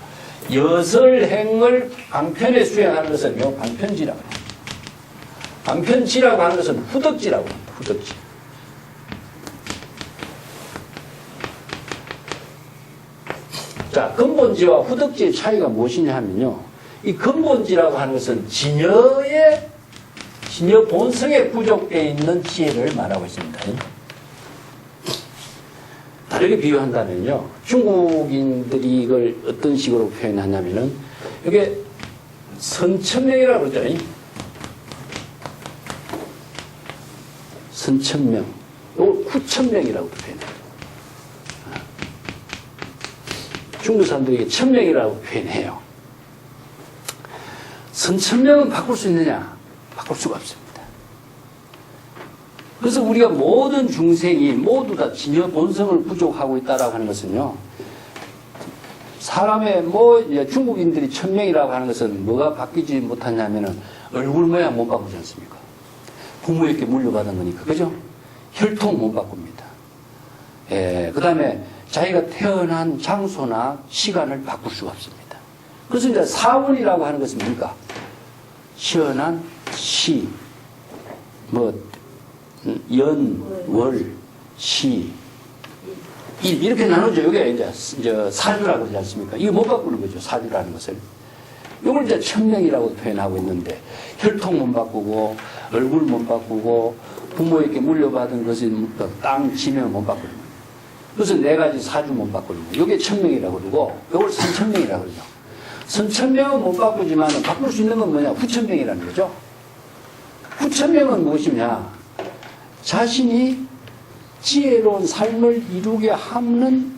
여설행을 방편에 수행하는 것은 요 방편지라고 합니다. 방편지라고 하는 것은 후덕지라고 합니다. 후덕지. 자, 근본지와 후덕지의 차이가 무엇이냐 하면요, 이 근본지라고 하는 것은 진여 본성에 부족되어 있는 지혜를 말하고 있습니다. 다르게 비유한다면요, 중국인들이 이걸 어떤 식으로 표현하냐면은, 이게 선천명이라고 그러죠. 선천명, 이걸 후천명이라고도 표현해요. 중국 사람들이 천명이라고 표현해요. 선천명은 바꿀 수 있느냐? 바꿀 수가 없습니다. 그래서 우리가 모든 중생이 모두 다 진여 본성을 부족하고 있다라고 하는 것은요, 사람의 뭐 이제 중국인들이 1000명이라고 하는 것은 뭐가 바뀌지 못하냐면은 얼굴 모양 못 바꾸지 않습니까? 부모에게 물려받은 거니까. 그죠? 혈통 못 바꿉니다. 예, 그 다음에 자기가 태어난 장소나 시간을 바꿀 수가 없습니다. 그래서 이제 사원이라고 하는 것은 뭡니까? 시원한 시, 연, 월, 시, 일, 이렇게 나누죠. 이게 이제 사주라고 그러지 않습니까? 이거 못 바꾸는 거죠. 사주라는 것을. 이걸 이제 천명이라고 표현하고 있는데, 혈통 못 바꾸고, 얼굴 못 바꾸고, 부모에게 물려받은 것은 땅, 지명 못 바꾸는 거예요. 그래서 4가지 사주 못 바꾸는 거예요. 이게 천명이라고 그러고, 이걸 선천명이라고 그러죠. 선천명은 못 바꾸지만 바꿀 수 있는 건 뭐냐? 후천명이라는 거죠. 후천명은 무엇이냐? 자신이 지혜로운 삶을 이루게 하는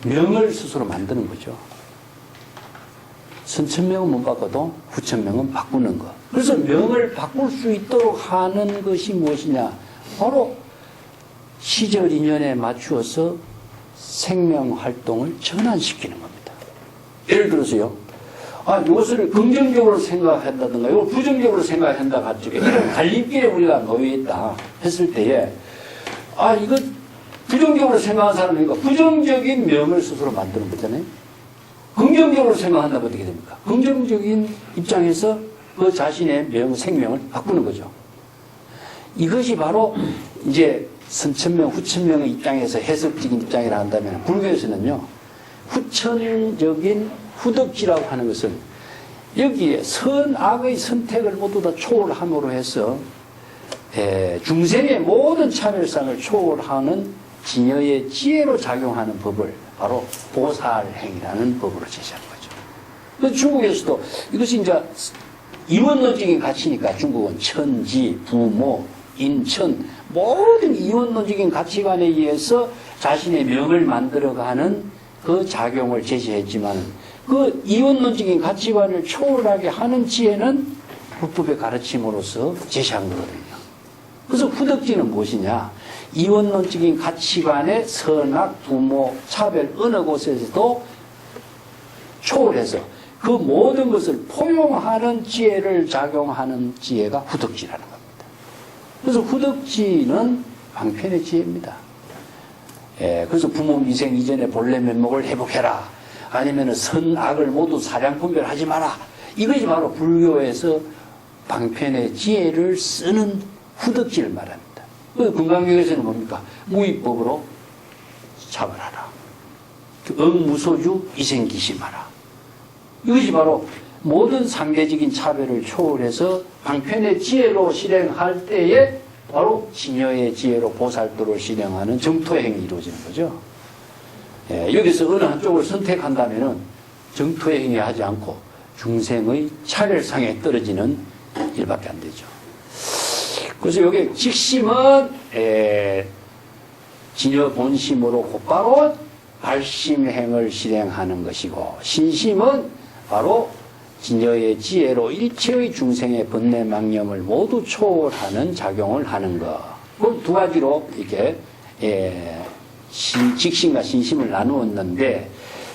명을 스스로 만드는 거죠. 선천명은 못 바꿔도 후천명은 바꾸는 것. 그래서 명을 바꿀 수 있도록 하는 것이 무엇이냐? 바로 시절 인연에 맞추어서 생명 활동을 전환시키는 겁니다. 예를 들어서요. 이것을 긍정적으로 생각한다든가, 이걸 부정적으로 생각한다 같죠. 이런 갈림길에 우리가 놓여 있다 했을 때에, 이거 부정적으로 생각한 사람이니까 부정적인 명을 스스로 만드는 거잖아요. 긍정적으로 생각한다면 어떻게 됩니까? 긍정적인 입장에서 그 자신의 생명을 바꾸는 거죠. 이것이 바로 이제 선천명, 후천명의 입장에서 해석적인 입장이라 한다면, 불교에서는요, 후천적인 후덕지라고 하는 것은 여기에 선악의 선택을 모두 다 초월함으로 해서 중생의 모든 차별상을 초월하는 진여의 지혜로 작용하는 법을 바로 보살행이라는 법으로 제시하는 거죠. 그래서 중국에서도 이것이 이제 이원론적인 가치니까 중국은 천지, 부모, 인천 모든 이원론적인 가치관에 의해서 자신의 명을 만들어가는 그 작용을 제시했지만 그 이원론적인 가치관을 초월하게 하는 지혜는 불법의 가르침으로서 제시한 거거든요. 그래서 후덕지는 무엇이냐? 이원론적인 가치관의 선악, 부모, 차별 어느 곳에서도 초월해서 그 모든 것을 포용하는 지혜를 작용하는 지혜가 후덕지라는 겁니다. 그래서 후덕지는 방편의 지혜입니다. 그래서 부모 미생 이전에 본래 면목을 회복해라. 아니면 선악을 모두 사량분별하지 마라. 이것이 바로 불교에서 방편의 지혜를 쓰는 후덕지를 말합니다. 그 금강경에서는 뭡니까? 무위법으로 차별하라. 억무소주 이생기심하라. 이것이 바로 모든 상대적인 차별을 초월해서 방편의 지혜로 실행할 때에 바로 진여의 지혜로 보살도를 실행하는 정토행이 이루어지는 거죠. 여기서 어느 한쪽을 선택한다면 정토행위 하지 않고 중생의 차별상에 떨어지는 일밖에 안 되죠. 그래서 여기 직심은 진여 본심으로 곧바로 발심행을 실행하는 것이고, 신심은 바로 진여의 지혜로 일체의 중생의 번뇌망념을 모두 초월하는 작용을 하는 것. 그럼 두 가지로 이렇게 직심과 신심을 나누었는데,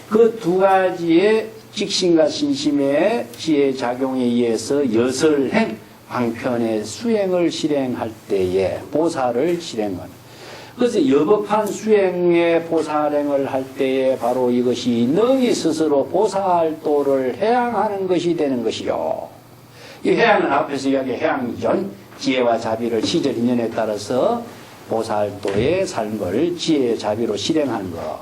그 두 가지의 직심과 신심의 지혜 작용에 의해서 여설행, 방편의 수행을 실행할 때에 보살을 실행하는. 그래서 여법한 수행의 보살행을 할 때에 바로 이것이 능히 스스로 보살도를 해양하는 것이 되는 것이요. 이 해양은 앞에서 이야기 해양이죠. 지혜와 자비를 시절 인연에 따라서 보살도의 삶을 지혜의 자비로 실행하는 것.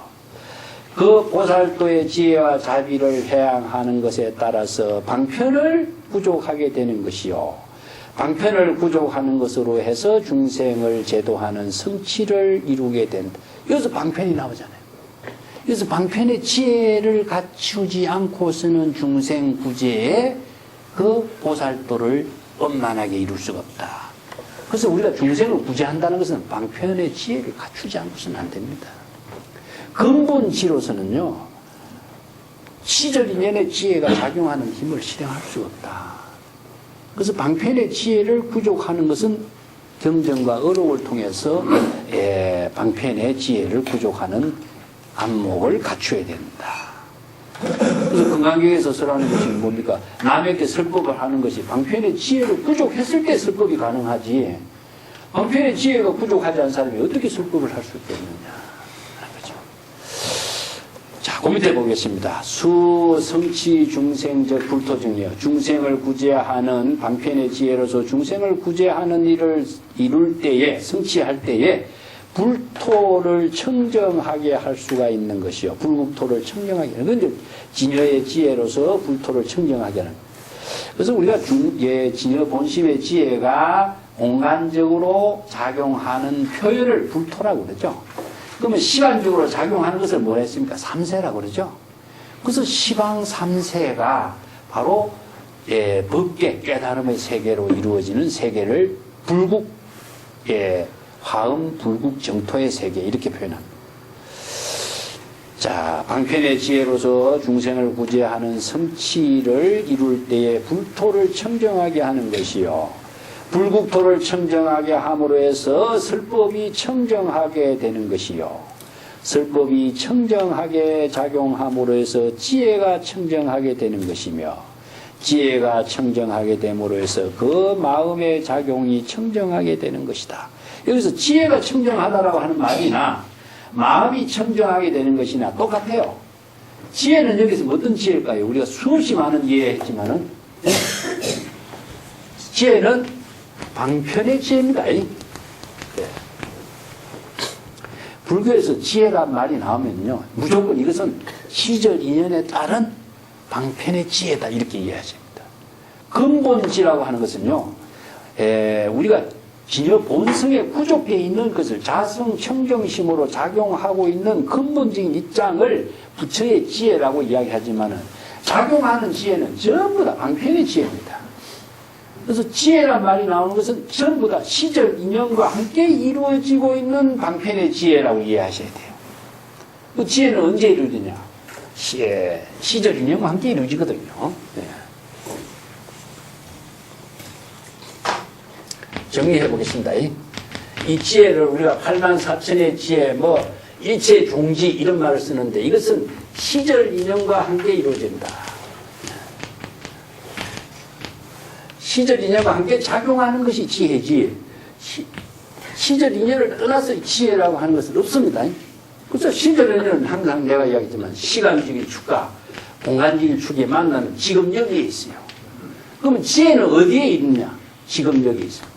그 보살도의 지혜와 자비를 해양하는 것에 따라서 방편을 구족하게 되는 것이요. 방편을 구족하는 것으로 해서 중생을 제도하는 성취를 이루게 된다. 여기서 방편이 나오잖아요. 그래서 방편의 지혜를 갖추지 않고서는 중생 구제에 그 보살도를 원만하게 이룰 수가 없다. 그래서 우리가 중생을 구제한다는 것은 방편의 지혜를 갖추지 않고서는 안 됩니다. 근본지로서는요, 시절 인연의 지혜가 작용하는 힘을 실행할 수가 없다. 그래서 방편의 지혜를 구족하는 것은 경전과 어록을 통해서 방편의 지혜를 구족하는 안목을 갖춰야 된다. 그래서 건강경에서 설하는 것이 뭡니까? 남에게 설법을 하는 것이 방편의 지혜를 부족했을 때 설법이 가능하지. 방편의 지혜가 부족하지 않은 사람이 어떻게 설법을 할 수 있겠느냐. 그렇죠. 자, 그 밑에 보겠습니다. 수, 성치, 중생적 불토증이요. 중생을 구제하는 방편의 지혜로서 중생을 구제하는 일을 이룰 때에, 성취할 때에 불토를 청정하게 할 수가 있는 것이요. 불국토를 청정하게 하는. 그런데 진여의 지혜로서 불토를 청정하게 하는. 그래서 우리가 진여 본심의 지혜가 공간적으로 작용하는 표현을 불토라고 그러죠. 그러면 시간적으로 작용하는 것을 뭐 했습니까? 삼세라고 그러죠. 그래서 시방 삼세가 바로 법계, 깨달음의 세계로 이루어지는 세계를 불국, 화음, 불국, 정토의 세계 이렇게 표현합니다. 자, 방편의 지혜로서 중생을 구제하는 성취를 이룰 때에 불토를 청정하게 하는 것이요. 불국토를 청정하게 함으로 해서 설법이 청정하게 되는 것이요. 설법이 청정하게 작용함으로 해서 지혜가 청정하게 되는 것이며 지혜가 청정하게 됨으로 해서 그 마음의 작용이 청정하게 되는 것이다. 여기서 지혜가 청정하다라고 하는 말이나 마음이 청정하게 되는 것이나 똑같아요. 지혜는 여기서 어떤 지혜일까요? 우리가 수없이 많은 이해했지만은 지혜는 방편의 지혜입니다. 네. 불교에서 지혜란 말이 나오면요, 무조건 이것은 시절 인연에 따른 방편의 지혜다 이렇게 이해하십니다. 근본지라고 하는 것은요, 우리가 진여 본성에 부족해 있는 것을 자성 청정심으로 작용하고 있는 근본적인 입장을 부처의 지혜라고 이야기하지만은 작용하는 지혜는 전부 다 방편의 지혜입니다. 그래서 지혜란 말이 나오는 것은 전부 다 시절 인연과 함께 이루어지고 있는 방편의 지혜라고 이해하셔야 돼요. 그 지혜는 언제 이루어지냐? 시절 인연과 함께 이루어지거든요. 네. 정리해 보겠습니다. 이 지혜를 우리가 84,000의 지혜, 뭐 일체 종지 이런 말을 쓰는데 이것은 시절 인연과 함께 이루어진다. 시절 인연과 함께 작용하는 것이 지혜지. 시절 인연을 떠나서 지혜라고 하는 것은 없습니다. 그래서 시절 인연은 항상 내가 이야기했지만 시간적인 축과 공간적인 축이 만나는 지금 여기에 있어요. 그러면 지혜는 어디에 있느냐? 지금 여기에 있습니다.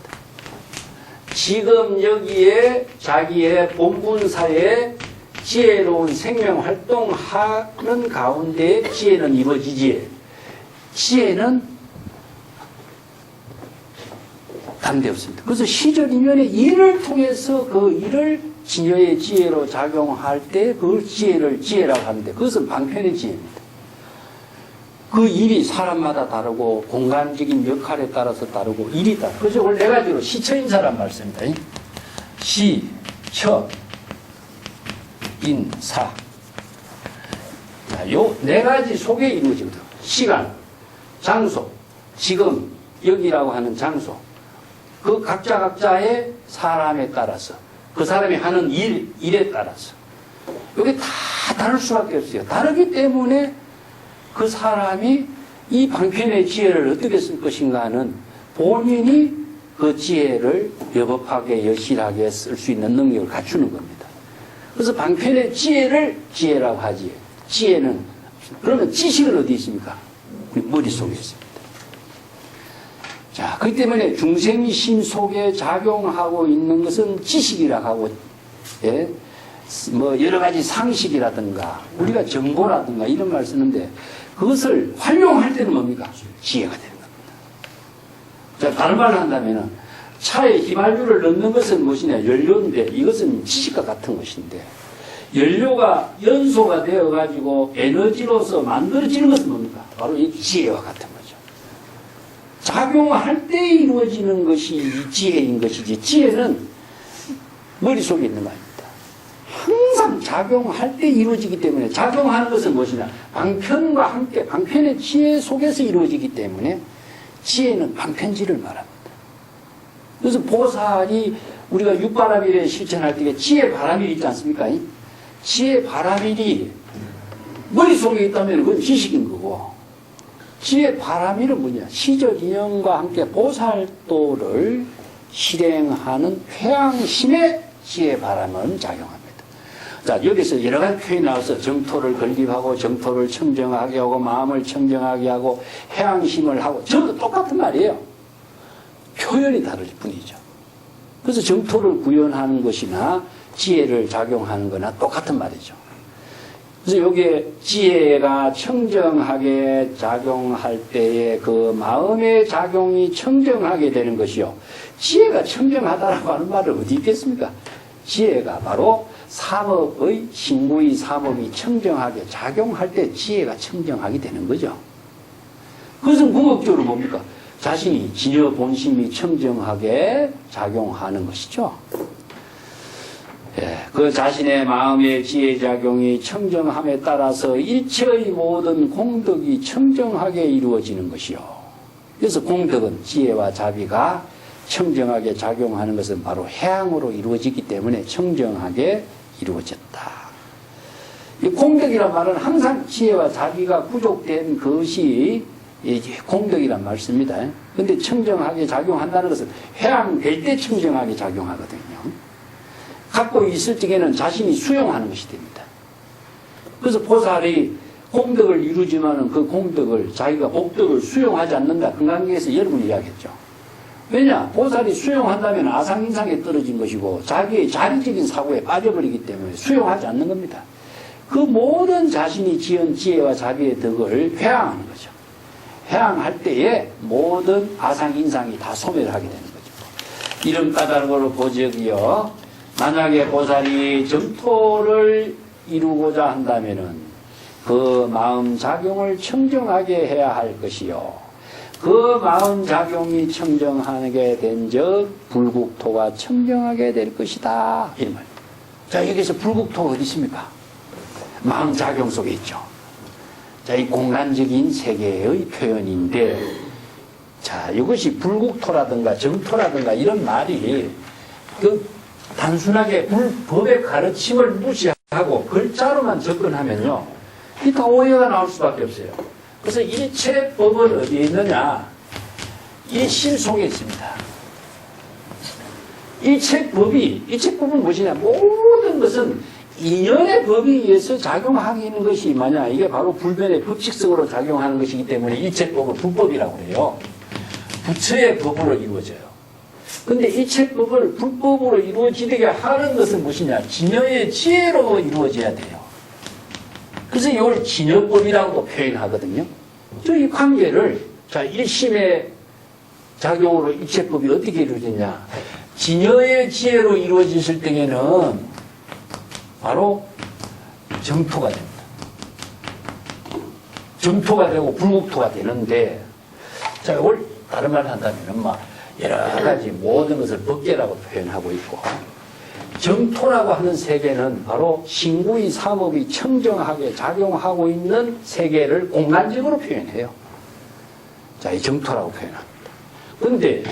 지금 여기에 자기의 본분사에 지혜로운 생명 활동하는 가운데 지혜는 이루어지지. 지혜는 다른 데 없습니다. 그래서 시절 인연의 일을 통해서 그 일을 진여의 지혜로 작용할 때 그 지혜를 지혜라고 하는데 그것은 방편의 지혜입니다. 그 일이 사람마다 다르고 공간적인 역할에 따라서 다르고 일이 다르고 그래서 오늘 네 가지로 시처인사란 말씀입니다. 시, 처, 인, 사. 요 네 가지 속에 이루어지거든요. 시간, 장소, 지금, 여기라고 하는 장소. 그 각자의 사람에 따라서 그 사람이 하는 일에 따라서 이게 다 다를 수밖에 없어요. 다르기 때문에 그 사람이 이 방편의 지혜를 어떻게 쓸 것인가 하는 본인이 그 지혜를 여법하게 여실하게 쓸 수 있는 능력을 갖추는 겁니다. 그래서 방편의 지혜를 지혜라고 하지. 지혜는 그러면 지식은 어디 있습니까? 우리 머릿속에 있습니다. 자, 그렇기 때문에 중생심 속에 작용하고 있는 것은 지식이라고 하고, 뭐 여러 가지 상식이라든가 우리가 정보라든가 이런 말 쓰는데 그것을 활용할 때는 뭡니까? 지혜가 되는 겁니다. 자, 다른 말로 한다면은 차에 휘발유를 넣는 것은 무엇이냐? 연료인데 이것은 지식과 같은 것인데 연료가 연소가 되어가지고 에너지로서 만들어지는 것은 뭡니까? 바로 이 지혜와 같은 거죠. 작용할 때 이루어지는 것이 이 지혜인 것이지 지혜는 머릿속에 있는 거 아닙니다. 항상 작용할 때 이루어지기 때문에 작용하는 것은 무엇이냐? 방편과 함께 방편의 지혜 속에서 이루어지기 때문에 지혜는 방편지를 말합니다. 그래서 보살이 우리가 육바라밀에 실천할 때 지혜 바라밀이 있지 않습니까? 지혜 바라밀이 머릿속에 있다면 그건 지식인 거고, 지혜 바람이는 뭐냐? 시절 인연과 함께 보살도를 실행하는 회양심의 지혜 바람은 작용합니다. 자, 여기서 여러 가지 표현이 나와서 정토를 건립하고, 정토를 청정하게 하고, 마음을 청정하게 하고, 회양심을 하고, 전부 똑같은 말이에요. 표현이 다를 뿐이죠. 그래서 정토를 구현하는 것이나 지혜를 작용하는 거나 똑같은 말이죠. 그래서 여기에 지혜가 청정하게 작용할 때에 그 마음의 작용이 청정하게 되는 것이요. 지혜가 청정하다라고 하는 말은 어디 있겠습니까? 지혜가 바로 삼업의, 신구의 삼업이 청정하게 작용할 때 지혜가 청정하게 되는 거죠. 그것은 궁극적으로 뭡니까? 자신이 진여 본심이 청정하게 작용하는 것이죠. 예, 그 자신의 마음의 지혜작용이 청정함에 따라서 일체의 모든 공덕이 청정하게 이루어지는 것이요. 그래서 공덕은 지혜와 자비가 청정하게 작용하는 것은 바로 해양으로 이루어지기 때문에 청정하게 이루어졌다. 이 공덕이란 말은 항상 지혜와 자비가 부족된 것이 공덕이란 말씀입니다. 그런데 청정하게 작용한다는 것은 해양될 때 청정하게 작용하거든요. 갖고 있을 적에는 자신이 수용하는 것이 됩니다. 그래서 보살이 공덕을 이루지만은 그 공덕을 자기가 복덕을 수용하지 않는다. 금강경에서 여러분이 이야기했죠. 왜냐? 보살이 수용한다면 아상인상에 떨어진 것이고 자기의 자기적인 사고에 빠져버리기 때문에 수용하지 않는 겁니다. 그 모든 자신이 지은 지혜와 자비의 덕을 회양하는 거죠. 회양할 때에 모든 아상인상이 다 소멸하게 되는 거죠. 이런 까닭으로 보적이요. 만약에 보살이 정토를 이루고자 한다면은 그 마음 작용을 청정하게 해야 할 것이요. 그 마음 작용이 청정하게 된즉 불국토가 청정하게 될 것이다. 이 말. 자, 여기서 불국토가 어디 있습니까? 마음 작용 속에 있죠. 자, 이 공간적인 세계의 표현인데, 자, 이것이 불국토라든가 정토라든가 이런 말이 단순하게 법의 가르침을 무시하고 글자로만 접근하면요, 이 다 오해가 나올 수밖에 없어요. 그래서 일체 법은 어디에 있느냐? 이 실 속에 있습니다. 일체 법은 무엇이냐? 모든 것은 인연의 법에 의해서 작용하게 있는 것이 뭐냐? 이게 바로 불변의 법칙성으로 작용하는 것이기 때문에 일체 법은 불법이라고 해요. 부처의 법으로 이루어져요. 근데 일체법을 불법으로 이루어지게 하는 것은 무엇이냐? 진여의 지혜로 이루어져야 돼요. 그래서 이걸 진여법이라고 표현하거든요. 이 관계를, 자, 일심의 작용으로 일체법이 어떻게 이루어지냐? 진여의 지혜로 이루어졌을 때에는 바로 정토가 됩니다. 정토가 되고 불국토가 되는데, 자, 이걸 다른 말을 한다면, 여러 가지 모든 것을 법계라고 표현하고 있고, 정토라고 하는 세계는 바로 신구의 삼업이 청정하게 작용하고 있는 세계를 공간적으로 표현해요. 자, 이 정토라고 표현합니다. 그런데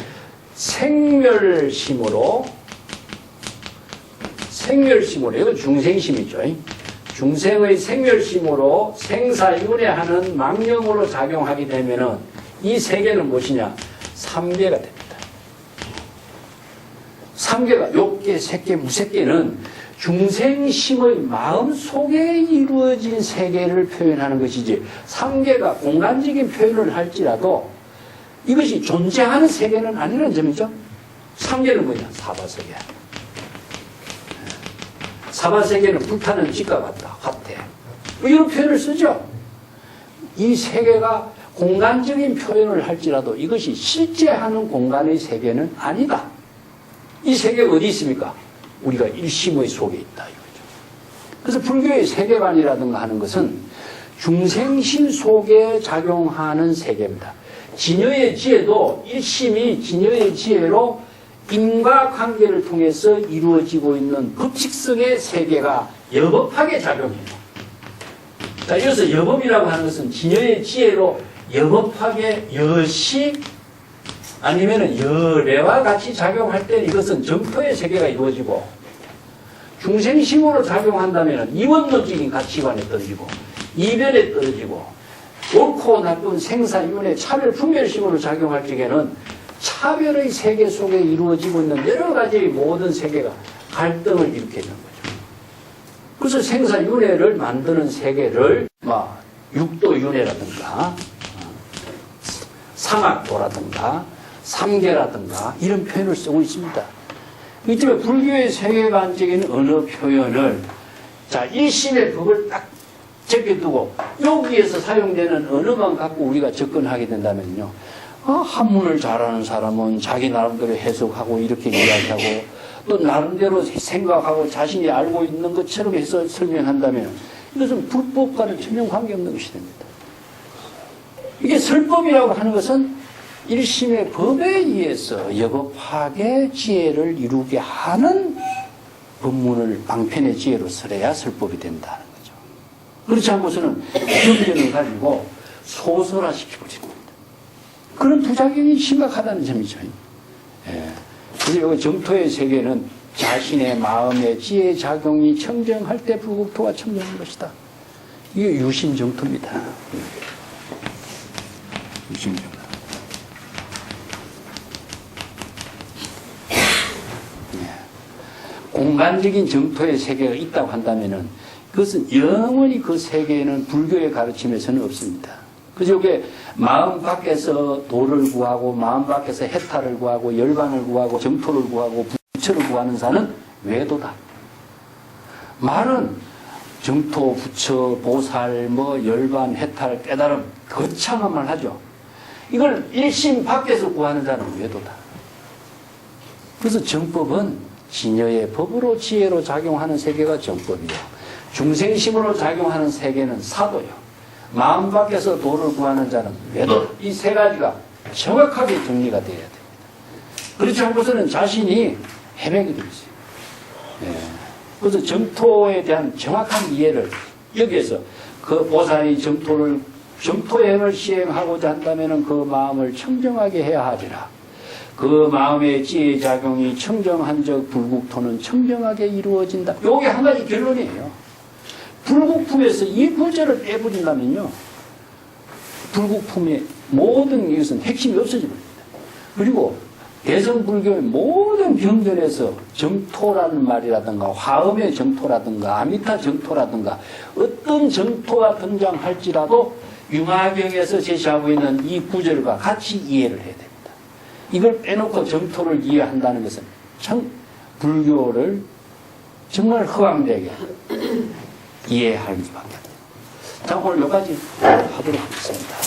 생멸심으로, 이건 중생심이죠. 중생의 생멸심으로 생사윤회하는 망령으로 작용하게 되면은 이 세계는 무엇이냐? 삼계가 됩니다. 삼계가 욕계, 색계, 무색계는 중생심의 마음 속에 이루어진 세계를 표현하는 것이지, 삼계가 공간적인 표현을 할지라도 이것이 존재하는 세계는 아니라는 점이죠. 삼계는 뭐냐? 사바세계. 사바세계는 불타는 집과 같다. 같대. 이런 표현을 쓰죠. 이 세계가 공간적인 표현을 할지라도 이것이 실제하는 공간의 세계는 아니다. 이 세계가 어디 있습니까? 우리가 일심의 속에 있다. 이거죠. 그래서 불교의 세계관이라든가 하는 것은 중생심 속에 작용하는 세계입니다. 진여의 지혜도 일심이 진여의 지혜로 인과관계를 통해서 이루어지고 있는 법칙성의 세계가 여법하게 작용해요. 자, 이어서 여법이라고 하는 것은 진여의 지혜로 여법하게 여시 아니면은 여래와 같이 작용할 때 이것은 정토의 세계가 이루어지고, 중생심으로 작용한다면 이원론적인 가치관에 떨어지고, 이변에 떨어지고 옳고 나쁜 생사윤회 차별 분별식으로 작용할 적에는 차별의 세계 속에 이루어지고 있는 여러 가지의 모든 세계가 갈등을 일으키는 거죠. 그래서 생사윤회를 만드는 세계를 육도윤회라든가 삼학도라든가 삼계라든가 이런 표현을 쓰고 있습니다. 이 때문에 불교의 세계관적인 언어 표현을 일심의 법을 딱 제껴두고 여기에서 사용되는 언어만 갖고 우리가 접근하게 된다면요. 한문을 잘하는 사람은 자기 나름대로 해석하고 이렇게 이야기하고 또 나름대로 생각하고 자신이 알고 있는 것처럼 해서 설명한다면 이것은 불법과는 전혀 관계없는 것이 됩니다. 이게 설법이라고 하는 것은 일심의 법에 의해서 여법학의 지혜를 이루게 하는 법문을 방편의 지혜로 설해야 설법이 된다는 거죠. 그렇지 않고서는 경전을 가지고 소설화시켜버리는 겁니다. 그런 부작용이 심각하다는 점이죠. 그래서 여기 정토의 세계는 자신의 마음의 지혜 작용이 청정할 때 불국토가 청정한 것이다. 이게 유심정토입니다. 유심정토. 공간적인 정토의 세계가 있다고 한다면은 그것은 영원히 그 세계에는 불교의 가르침에서는 없습니다. 그래서 이게 마음 밖에서 도를 구하고 마음 밖에서 해탈을 구하고 열반을 구하고 정토를 구하고 부처를 구하는 자는 외도다. 말은 정토, 부처, 보살, 열반, 해탈, 깨달음 거창한 말 하죠. 이걸 일심 밖에서 구하는 자는 외도다. 그래서 정법은 진여의 법으로 지혜로 작용하는 세계가 정법이요. 중생심으로 작용하는 세계는 사도요. 마음 밖에서 도를 구하는 자는 외도. 이 세 가지가 정확하게 정리가 되어야 됩니다. 그렇지 않고서는 자신이 헤매게 되어 있어요. 그래서 정토에 대한 정확한 이해를 여기에서 그 보살이 정토의 행을 시행하고자 한다면 그 마음을 청정하게 해야 하리라. 그 마음의 지혜 작용이 청정한 적 불국토는 청정하게 이루어진다. 요게 한 가지 결론이에요. 불국품에서 이 부제를 빼버린다면요. 불국품의 모든 이것은 핵심이 없어집니다. 그리고 대성불교의 모든 경전에서 정토라는 말이라든가 화엄의 정토라든가 아미타 정토라든가 어떤 정토가 등장할지라도 융화경에서 제시하고 있는 이 구절과 같이 이해를 해야 됩니다. 이걸 빼놓고 정토를 이해한다는 것은 참 불교를 정말 허황되게 이해할 수밖에 없습니다. 자, 오늘 몇 가지 하도록 하겠습니다.